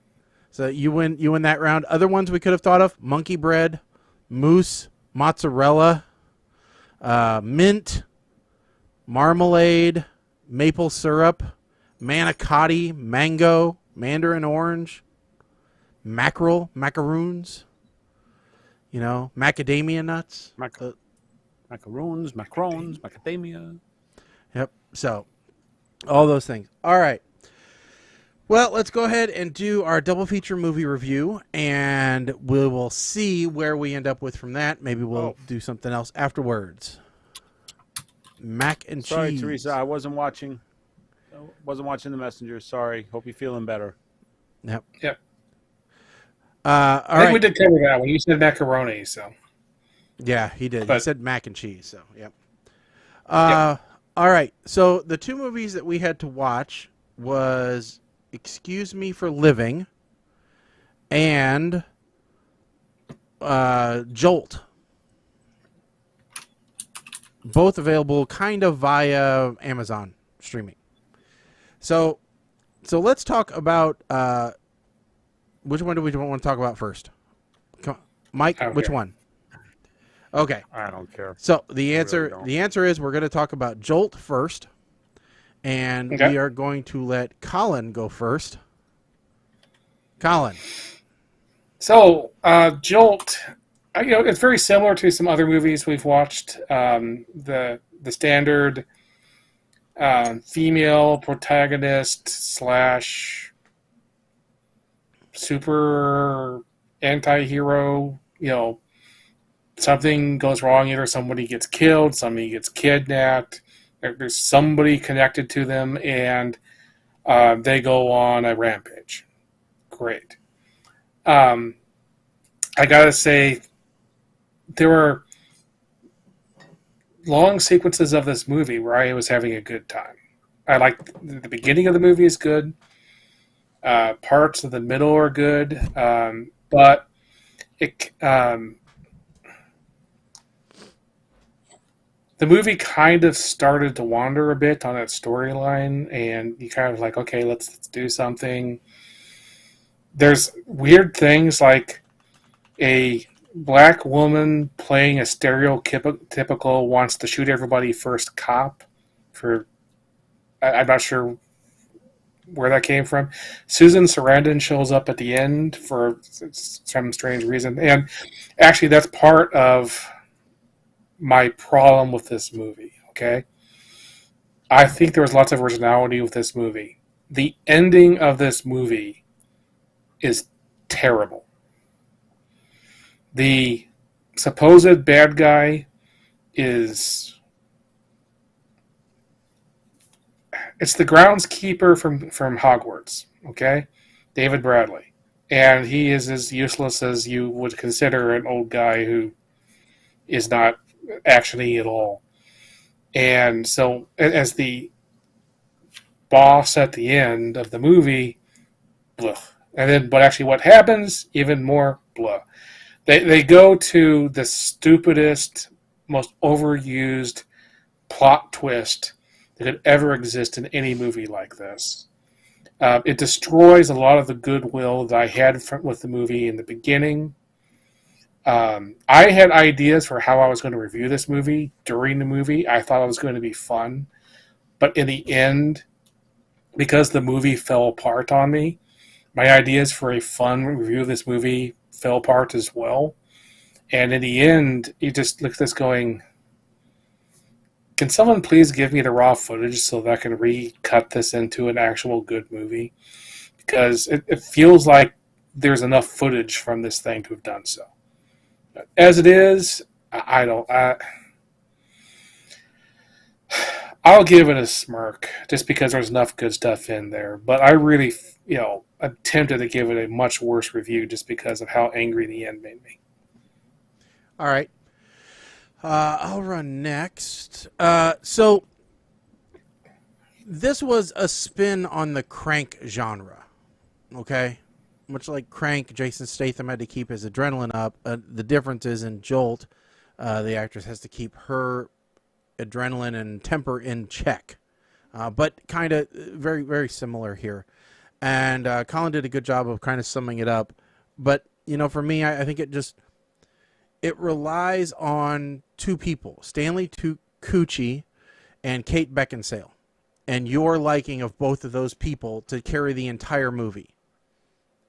So you win that round. Other ones we could have thought of: monkey bread, mousse, mozzarella, mint, marmalade, maple syrup, manicotti, mango, mandarin orange, mackerel, macaroons. You know, macadamia nuts. Macaroons, macrons, macadamia. Yep. So, all those things. All right. Well, let's go ahead and do our double feature movie review, and we will see where we end up with from that. Maybe we'll do something else afterwards. Mac and Sorry, cheese. Teresa, I wasn't watching. The messenger. Sorry. Hope you're feeling better. Yep. I think we did cover that when you said macaroni. So yeah, he did. But, he said mac and cheese. So yep. All right. So the two movies that we had to watch was Excuse Me for Living and Jolt. Both available kind of via Amazon streaming. So let's talk about which one do we want to talk about first? Mike, which one? Okay. I don't care. So the answer is we're going to talk about Jolt first, and we are going to let Colin go first. Colin. So Jolt, it's very similar to some other movies we've watched. The standard female protagonist / super anti-hero. Something goes wrong. Either somebody gets killed, somebody gets kidnapped. There's somebody connected to them, and they go on a rampage. Great. I gotta say, there were long sequences of this movie where I was having a good time. I like the beginning of the movie is good. Parts of the middle are good, but the movie kind of started to wander a bit on that storyline, and you kind of like, okay, let's do something. There's weird things like a black woman playing a stereotypical wants to shoot everybody first cop. I'm not sure where that came from. Susan Sarandon shows up at the end for some strange reason, and actually that's part of my problem with this movie. Okay, I think there was lots of originality with this movie. The ending of this movie is terrible. The supposed bad guy it's the groundskeeper from Hogwarts, okay? David Bradley. And he is as useless as you would consider an old guy who is not actiony at all. And so as the boss at the end of the movie, blah. And then, but actually what happens, even more blah. They go to the stupidest, most overused plot twist that could ever exist in any movie like this. It destroys a lot of the goodwill that I had with the movie in the beginning. I had ideas for how I was going to review this movie during the movie. I thought it was going to be fun. But in the end, because the movie fell apart on me, my ideas for a fun review of this movie fell apart as well. And in the end, you just look at this going, can someone please give me the raw footage so that I can recut this into an actual good movie? Because it feels like there's enough footage from this thing to have done so. As it is, I'll give it a smirk just because there's enough good stuff in there. But I really, I'm tempted to give it a much worse review just because of how angry the end made me. All right. I'll run next. So this was a spin on the Crank genre, okay? Much like Crank, Jason Statham had to keep his adrenaline up. The difference is in Jolt, the actress has to keep her adrenaline and temper in check. But kind of very, very similar here. And Colin did a good job of kind of summing it up. But, for me, I think it relies on two people, Stanley Tucci and Kate Beckinsale, and your liking of both of those people to carry the entire movie.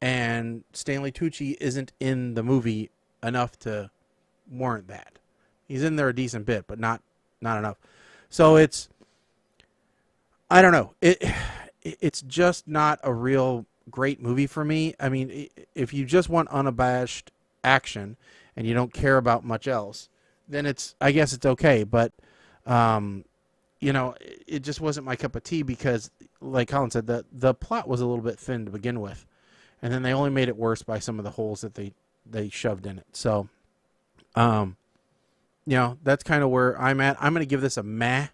And Stanley Tucci isn't in the movie enough to warrant that. He's in there a decent bit, but not enough. So I don't know. It's just not a real great movie for me. I mean, if you just want unabashed action and you don't care about much else, then I guess it's okay. But, it just wasn't my cup of tea because, like Colin said, the plot was a little bit thin to begin with. And then they only made it worse by some of the holes that they shoved in it. So, that's kind of where I'm at. I'm going to give this a meh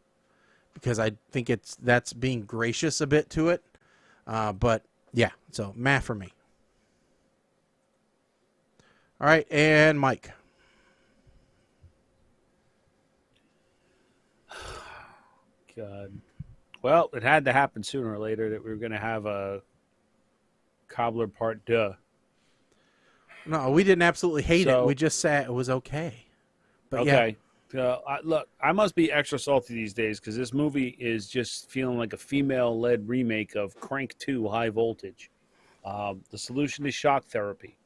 because I think that's being gracious a bit to it. But, yeah, so meh for me. All right, and Mike. God. Well, it had to happen sooner or later that we were going to have a Cobbler Part Duh. No, we didn't absolutely hate it. We just said it was okay. But okay. Yeah. Look, I must be extra salty these days because this movie is just feeling like a female-led remake of Crank 2 High Voltage. The solution is shock therapy.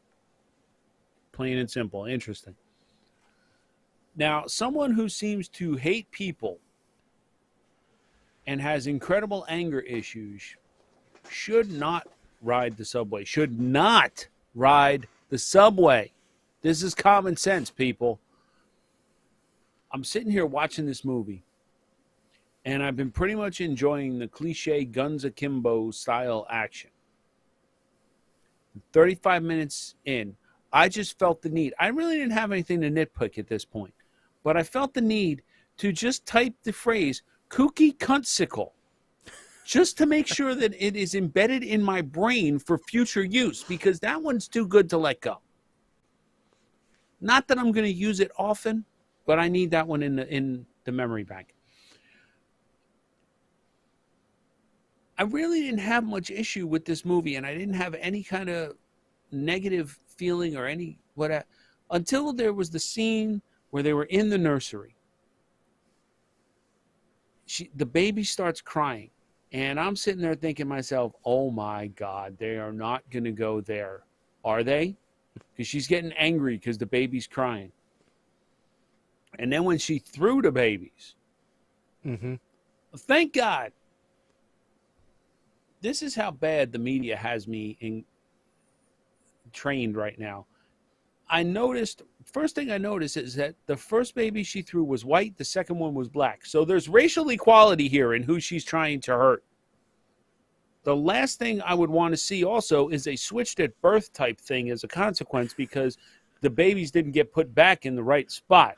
Plain and simple. Interesting. Now, someone who seems to hate people and has incredible anger issues should not ride the subway. Should not ride the subway. This is common sense, people. I'm sitting here watching this movie, and I've been pretty much enjoying the cliche guns akimbo style action. 35 minutes in, I just felt the need. I really didn't have anything to nitpick at this point, but I felt the need to just type the phrase kooky cuntsicle just to make sure that it is embedded in my brain for future use because that one's too good to let go. Not that I'm going to use it often, but I need that one in the memory bank. I really didn't have much issue with this movie, and I didn't have any kind of negative feeling or any what until there was the scene where they were in the nursery. The baby starts crying, and I'm sitting there thinking to myself, oh my God, they are not going to go there, are they? Because she's getting angry because the baby's crying. And then when she threw the babies, thank God. This is how bad the media has me trained right now. First thing I noticed is that the first baby she threw was white, the second one was black. So there's racial equality here in who she's trying to hurt. The last thing I would want to see also is a switched at birth type thing as a consequence, because the babies didn't get put back in the right spot.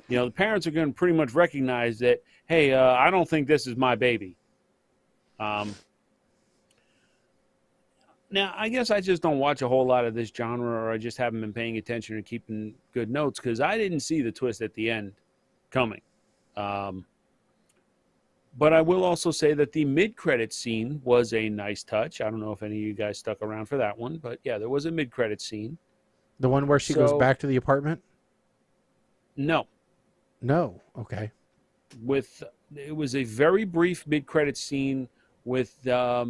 You know, the parents are going to pretty much recognize that, hey, I don't think this is my baby. Now, I guess I just don't watch a whole lot of this genre, or I just haven't been paying attention or keeping good notes, because I didn't see the twist at the end coming. But I will also say that the mid-credit scene was a nice touch. I don't know if any of you guys stuck around for that one, but yeah, there was a mid-credit scene. The one where she goes back to the apartment? No. No. Okay. It was a very brief mid-credit scene with the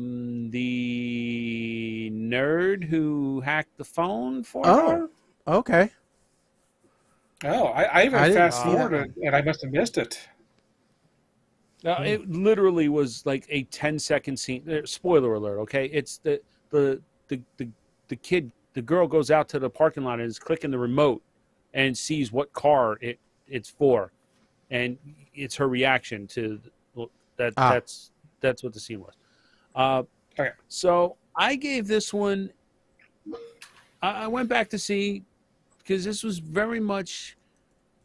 nerd who hacked the phone for her. Okay. Oh, I even fast-forwarded, and I must have missed it. It literally was like a 10-second scene. Spoiler alert, okay? It's the kid, the girl goes out to the parking lot and is clicking the remote and sees what car it's for, and it's her reaction to that. That's what the scene was. Okay. So I gave this one. I went back to see, because this was very much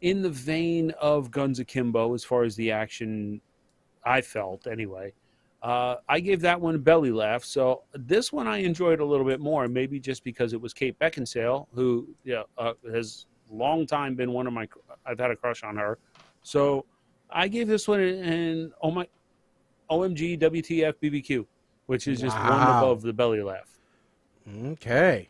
in the vein of Guns Akimbo as far as the action. I felt anyway. I gave that one a belly laugh. So this one I enjoyed a little bit more, maybe just because it was Kate Beckinsale, who has long time been one of my. I've had a crush on her. So I gave this one an OMG WTF BBQ, which is just one above the belly laugh. Okay.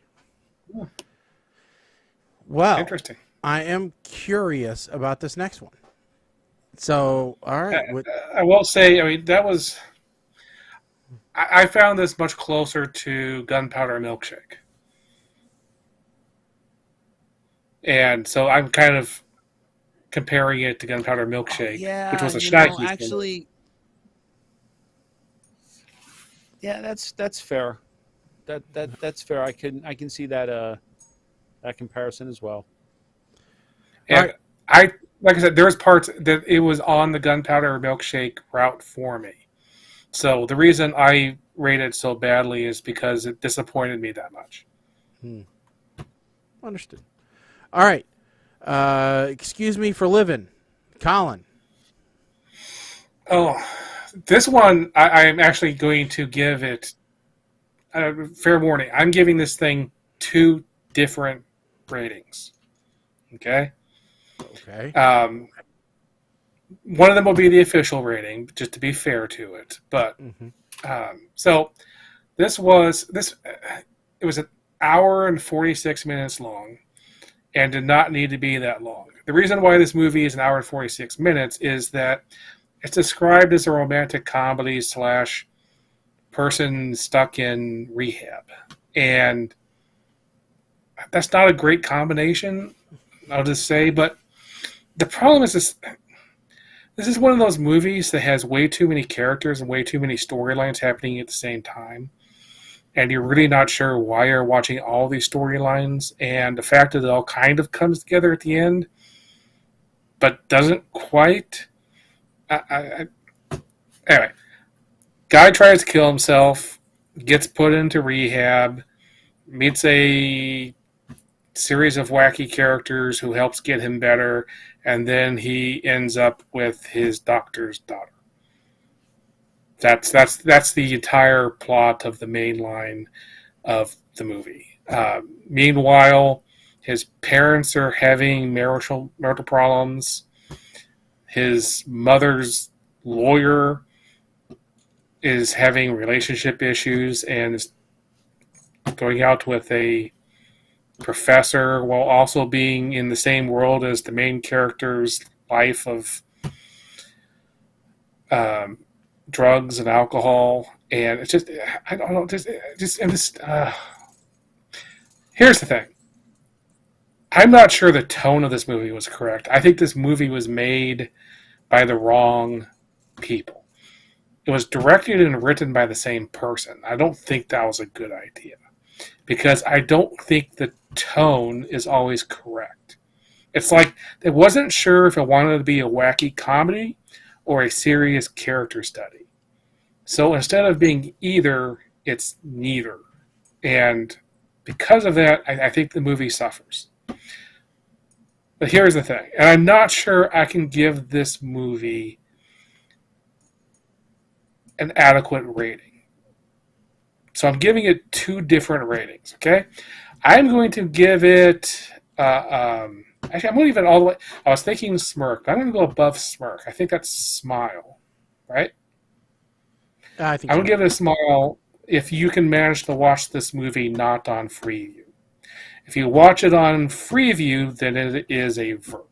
Well, interesting. I am curious about this next one. So, all right. I will say, I mean, that was. I found this much closer to Gunpowder Milkshake. And so I'm kind of comparing it to Gunpowder Milkshake, which was a schnacky. Actually, yeah, that's fair. That's fair. I can see that comparison as well. And I like I said, there was parts that it was on the Gunpowder Milkshake route for me. So the reason I rated so badly is because it disappointed me that much. Understood. All right. Excuse me for living. Colin. Oh, this one, I'm actually going to give it fair warning. I'm giving this thing 2 different ratings. Okay? Okay. One of them will be the official rating, just to be fair to it. But so it was an hour and 46 minutes long, and did not need to be that long. The reason why this movie is an hour and 46 minutes is that it's described as a romantic comedy / person stuck in rehab, and that's not a great combination, I'll just say. But the problem is this is one of those movies that has way too many characters and way too many storylines happening at the same time. And you're really not sure why you're watching all these storylines. And the fact that it all kind of comes together at the end, but doesn't quite. Anyway, guy tries to kill himself, gets put into rehab, meets a series of wacky characters who helps get him better, and then he ends up with his doctor's daughter. That's the entire plot of the main line of the movie. Meanwhile, his parents are having marital problems. his mother's lawyer is having relationship issues and is going out with a professor while also being in the same world as the main character's life of drugs and alcohol. And it's just, I don't know, here's the thing. I'm not sure the tone of this movie was correct. I think this movie was made by the wrong people. It was directed and written by the same person. I don't think that was a good idea because I don't think the tone is always correct. It's like they wasn't sure if it wanted to be a wacky comedy or a serious character study. So instead of being either, it's neither. And because of that, I think the movie suffers. But here's the thing, and I'm not sure I can give this movie an adequate rating. So I'm giving it 2 different ratings, okay? I'm going to give it, actually, I'm going to give it all the way, I was thinking smirk, but I'm going to go above smirk. I think that's smile, right? I think I'm going to give it a smile if you can manage to watch this movie not on Freeview. If you watch it on Freeview, then it is a verb.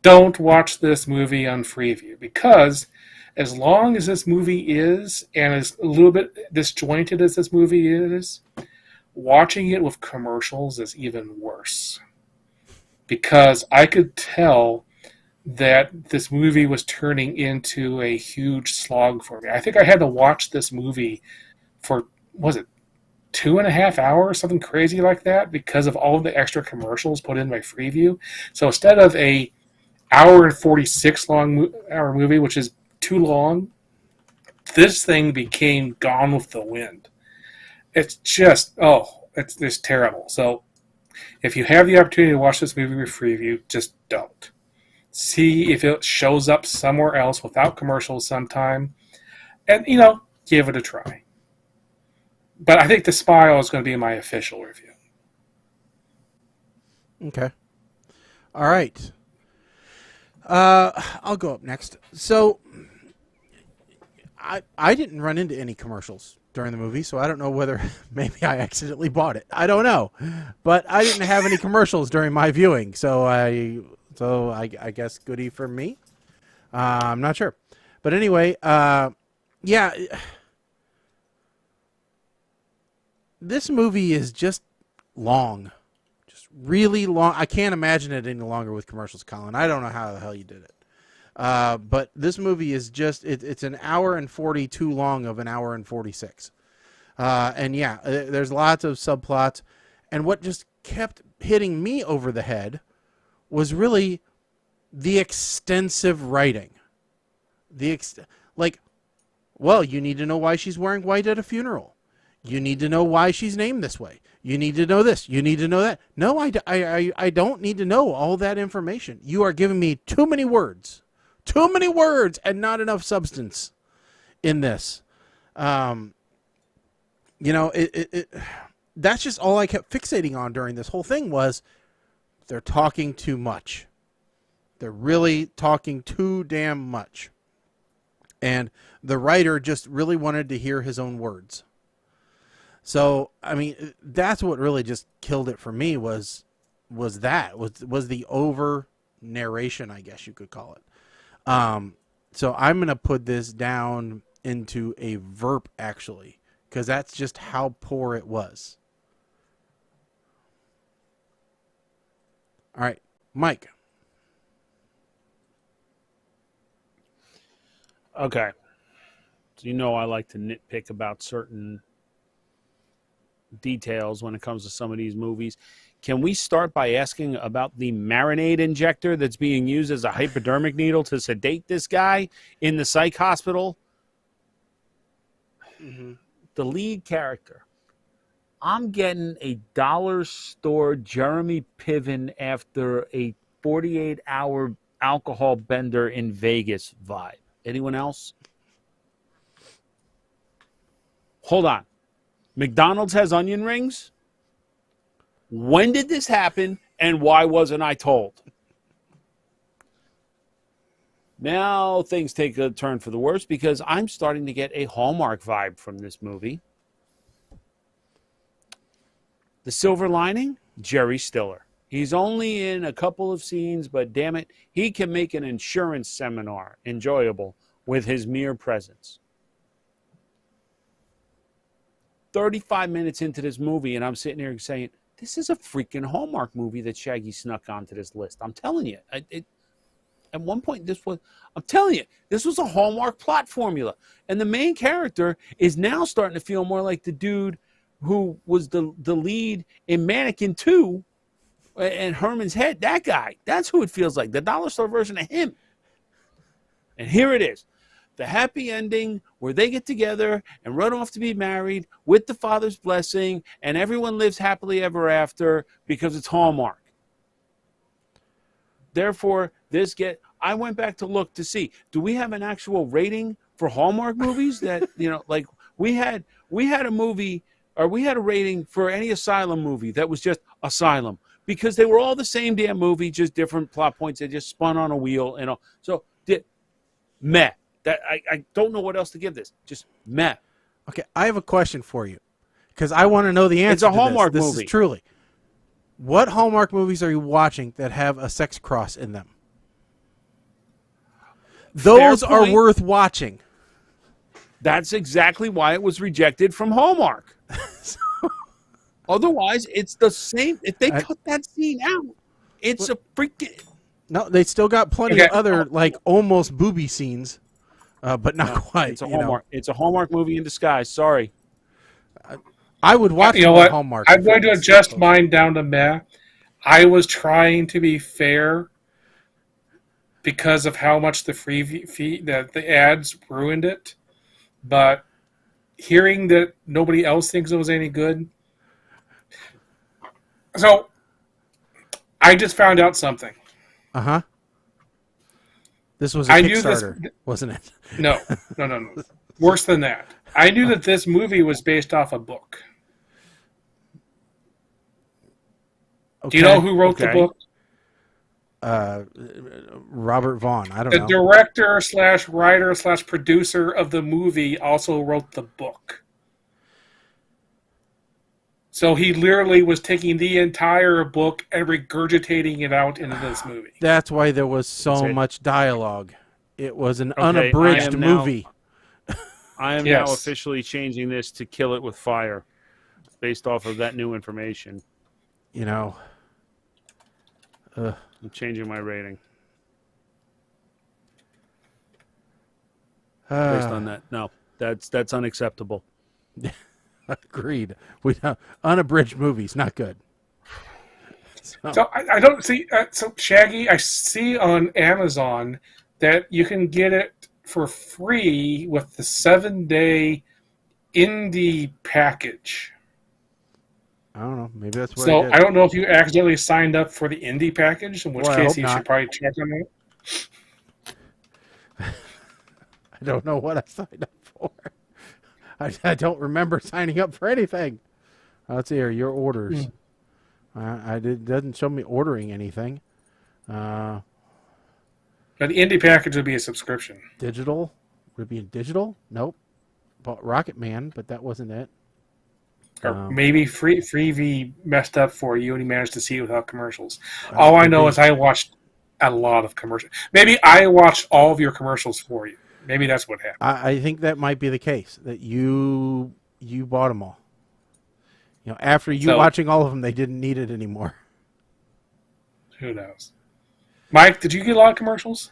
Don't watch this movie on Freeview because as long as this movie is, and as a little bit disjointed as this movie is, watching it with commercials is even worse. Because I could tell that this movie was turning into a huge slog for me. I think I had to watch this movie for, was it 2.5 hours, something crazy like that, because of all of the extra commercials put in by Freeview. So instead of a hour and 46 hour movie, which is too long, this thing became Gone with the Wind. It's just, it's just terrible. So if you have the opportunity to watch this movie with Freeview, just don't. See if it shows up somewhere else without commercials sometime, and, give it a try. But I think The Smile is going to be my official review. Okay. All right. I'll go up next. So I didn't run into any commercials during the movie, so I don't know whether maybe I accidentally bought it. I don't know. But I didn't have any commercials during my viewing, so I guess goodie for me. I'm not sure. But anyway, yeah. This movie is just long. Just really long. I can't imagine it any longer with commercials, Colin. I don't know how the hell you did it. But this movie is just, it's an hour and 40 too long of an hour and 46. And yeah, there's lots of subplots. And what just kept hitting me over the head was really the extensive writing. Well, you need to know why she's wearing white at a funeral. You need to know why she's named this way. You need to know this. You need to know that. No, I don't need to know all that information. You are giving me too many words. Too many words and not enough substance in this. That's just all I kept fixating on during this whole thing was they're talking too much. They're really talking too damn much. And the writer just really wanted to hear his own words. So, I mean, that's what really just killed it for me was the over narration, I guess you could call it. So I'm going to put this down into a verb, actually, because that's just how poor it was. All right, Mike. Okay. So I like to nitpick about certain details when it comes to some of these movies. Can we start by asking about the marinade injector that's being used as a hypodermic needle to sedate this guy in the psych hospital? Mm-hmm. The lead character. I'm getting a dollar store Jeremy Piven after a 48-hour alcohol bender in Vegas vibe. Anyone else? Hold on. McDonald's has onion rings? When did this happen, and why wasn't I told? Now things take a turn for the worse because I'm starting to get a Hallmark vibe from this movie. The silver lining, Jerry Stiller. He's only in a couple of scenes, but damn it, he can make an insurance seminar enjoyable with his mere presence. 35 minutes into this movie, and I'm sitting here saying, this is a freaking Hallmark movie that Shaggy snuck onto this list. I'm telling you. At one point, this was a Hallmark plot formula. And the main character is now starting to feel more like the dude who was the lead in Mannequin 2 and Herman's Head. That guy. That's who it feels like. The dollar store version of him. And here it is. The happy ending where they get together and run off to be married with the father's blessing, and everyone lives happily ever after because it's Hallmark. Therefore, I went back to look to see, do we have an actual rating for Hallmark movies that, like we had a movie, or we had a rating for any Asylum movie that was just Asylum, because they were all the same damn movie, just different plot points. They just spun on a wheel and all. So, meh. That I don't know what else to give this. Just meh. Okay, I have a question for you because I want to know the answer. It's a Hallmark to this. movie. This is truly. What Hallmark movies are you watching that have a sex cross in them? Those are worth watching. That's exactly why it was rejected from Hallmark. Otherwise, it's the same. If they cut that scene out, it's a freaking... No, they still got plenty of other, like, almost booby scenes, but not quite. It's a Hallmark. It's a Hallmark movie in disguise. Sorry. I would watch Hallmark. I'm going to adjust mine down to meh. I was trying to be fair because of how much the the ads ruined it. But hearing that nobody else thinks it was any good. So I just found out something. Uh-huh. This was a Kickstarter, wasn't it? No. Worse than that. I knew that this movie was based off a book. Okay. Do you know who wrote the book? Robert Vaughn. I don't know. The director / writer / producer of the movie also wrote the book. So he literally was taking the entire book and regurgitating it out into this movie. That's why there was so much dialogue. It was an unabridged movie. I am now officially changing this to Kill It with Fire based off of that new information. I'm changing my rating. Based on that. No, that's unacceptable. Agreed. Unabridged movies, not good. So I don't see. So Shaggy, I see on Amazon that you can get it for free with the 7-day indie package. I don't know. Maybe that's what. So I don't know if you accidentally signed up for the indie package, in which case you should probably check on it. I don't know what I signed up for. I don't remember signing up for anything. Let's see here. Your orders. It doesn't show me ordering anything. But the indie package would be a subscription. Digital? Would it be in digital? Nope. Bought Rocket Man, but that wasn't it. Or maybe Freevee messed up for you and he managed to see it without commercials. All I know is I watched a lot of commercials. Maybe I watched all of your commercials for you. Maybe that's what happened. I think that might be the case, that you bought them all. After watching all of them, they didn't need it anymore. Who knows? Mike, did you get a lot of commercials?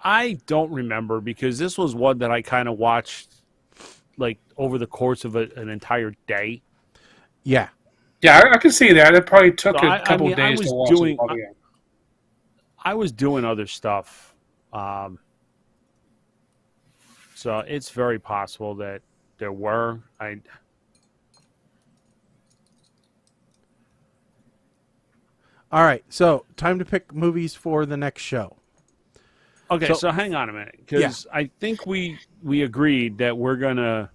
I don't remember because this was one that I kind of watched like over the course of an entire day. Yeah. Yeah, I can see that. It probably took a couple days to watch it. I was doing other stuff. So it's very possible that there were. All right, so time to pick movies for the next show. Okay, so hang on a minute, because I think we agreed that we're gonna.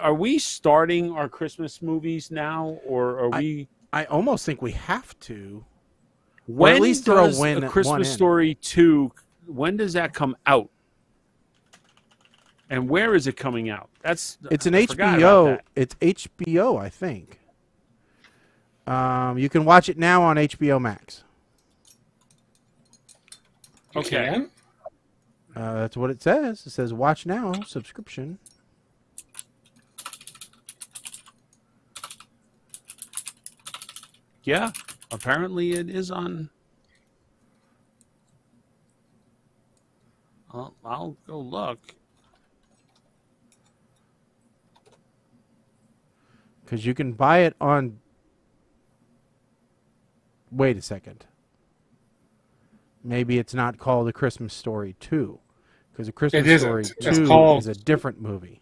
Are we starting our Christmas movies now, or are we? I almost think we have to. When at least throw does one A Christmas in. Story 2, when does that come out? And where is it coming out? It's an I forgot about HBO. that. It's HBO, I think. You can watch it now on HBO Max. You Okay. can? That's what it says. It says watch now, subscription. Yeah, apparently it is on. I'll go look. Because you can buy it on. Wait a second. Maybe it's not called A Christmas Story 2. Because A Christmas isn't. Story It's 2 called- is a different movie.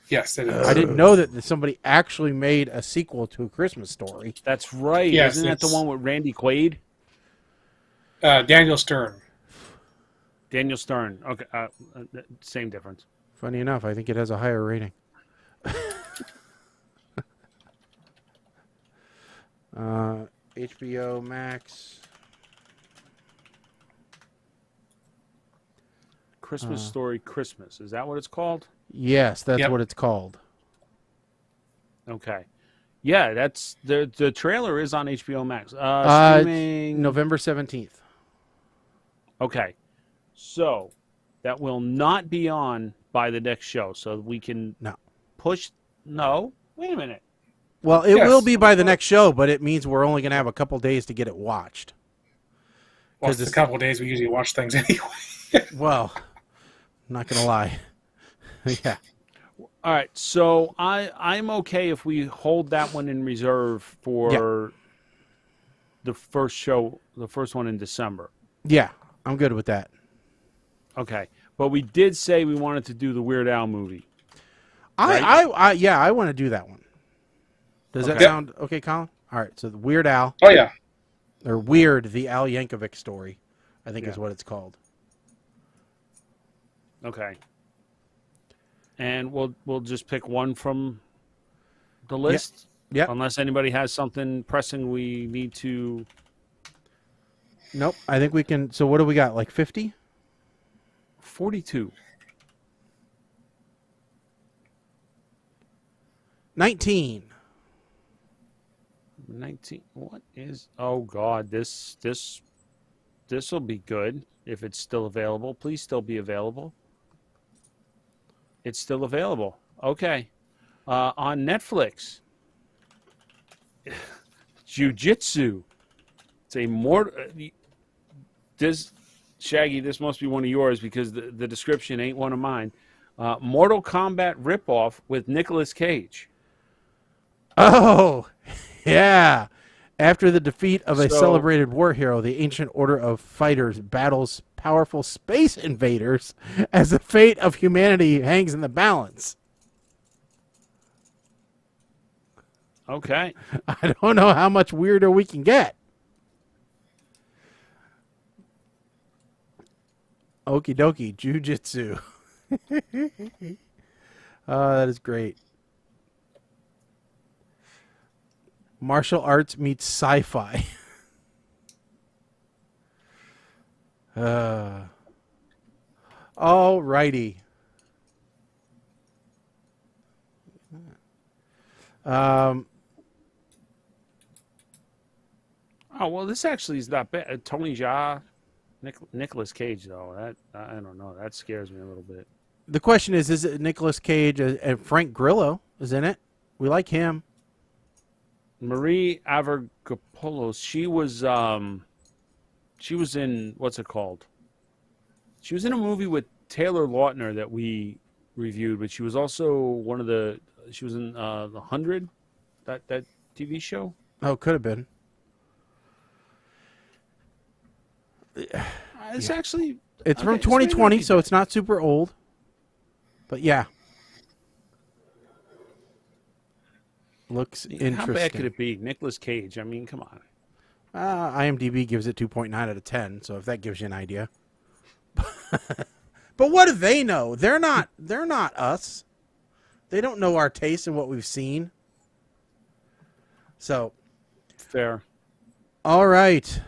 Yes, it is. I didn't know that somebody actually made a sequel to A Christmas Story. That's right. Yes, Isn't that the it's- one with Randy Quaid? Daniel Stern. Daniel Stern. Okay, same difference. Funny enough, I think it has a higher rating. HBO Max. Christmas Story Christmas. Is that what it's called? Yes, that's Yep. what it's called. Okay. Yeah, that's the trailer is on HBO Max. It's Streaming. November 17th. Okay. So that will not be on by the next show. So we can No. push. No. Wait a minute. Well, it Yes. will be by the next show, but it means we're only going to have a couple days to get it watched. Well, 'Cause it's a it's- couple of days we usually watch things anyway. Well, I'm not going to lie. Yeah. All right. So I'm okay if we hold that one in reserve for the first show, the first one in December. Yeah, I'm good with that. Okay. But we did say we wanted to do the Weird Al movie. I want to do that one. Does that Okay. sound okay, Colin? All right, so the Weird Al, Oh, yeah. or Weird, the Al Yankovic story, I think is Yeah. what it's called. Okay. And we'll just pick one from the list. Yep. Unless anybody has something pressing we need to. Nope, I think we can. So what do we got, like 50? 42. 19. 19. What is? Oh God, this will be good if it's still available. Please still be available. It's still available. Okay. On Netflix. Jiu-Jitsu. It's a more. This Shaggy. This must be one of yours because the description ain't one of mine. Mortal Kombat ripoff with Nicolas Cage. Oh, yeah. After the defeat of a So- celebrated war hero, the ancient order of fighters battles powerful space invaders as the fate of humanity hangs in the balance. Okay. I don't know how much weirder we can get. Okie dokie, Jiu-Jitsu. That is great. Martial arts meets sci-fi. All righty. Oh well, this actually is not bad. Tony Jaa, Nicolas Cage though. That I don't know. That scares me a little bit. The question is it Nicolas Cage and Frank Grillo is in it? We like him. Marie Avramopoulos. She was in what's it called? She was in a movie with Taylor Lautner that we reviewed, but she was also one of the. She was in the 100, that TV show. Oh, could have been. It's actually. It's from okay, so maybe 2020, not so it's not super old. But yeah. Looks interesting. How bad could it be? Nicolas Cage. I mean, come on. IMDb gives it 2.9 out of 10, so if that gives you an idea. But what do they know? They're not us. They don't know our taste and what we've seen. So, Fair. all right.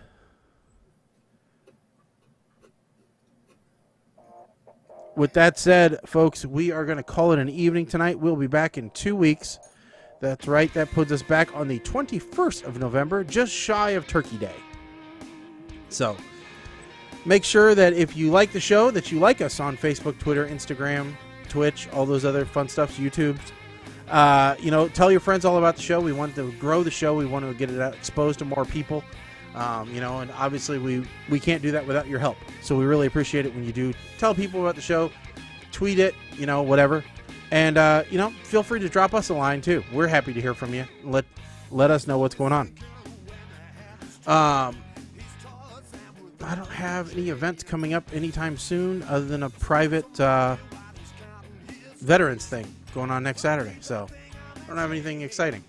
with that said, folks, we are going to call it an evening tonight. We'll be back in 2 weeks. That's right. That puts us back on the 21st of November, just shy of Turkey Day. So make sure that if you like the show, that you like us on Facebook, Twitter, Instagram, Twitch, all those other fun stuffs, YouTube. Tell your friends all about the show. We want to grow the show. We want to get it out, exposed to more people. And obviously we can't do that without your help. So we really appreciate it when you do tell people about the show, tweet it, whatever. And, feel free to drop us a line too. We're happy to hear from you. Let us know what's going on. I don't have any events coming up anytime soon other than a private, veterans thing going on next Saturday. So I don't have anything exciting.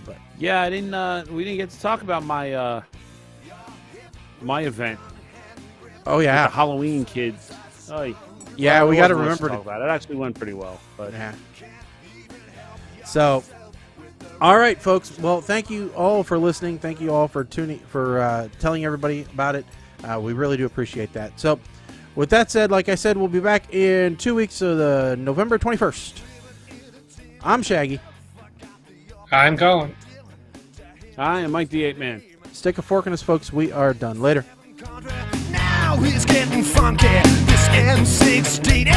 But yeah, we didn't get to talk about my my event. Oh yeah, with the Halloween kids. Oh yeah, we got to remember to talk about it. It actually went pretty well, but yeah. So, all right, folks. Well, thank you all for listening. Thank you all for telling everybody about it. We really do appreciate that. So, with that said, like I said, we'll be back in 2 weeks, so the November 21st. I'm Shaggy. I'm Colin. I am Mike the Ape Man. Stick a fork in us, folks. We are done. Later. Now he's getting funky. This M16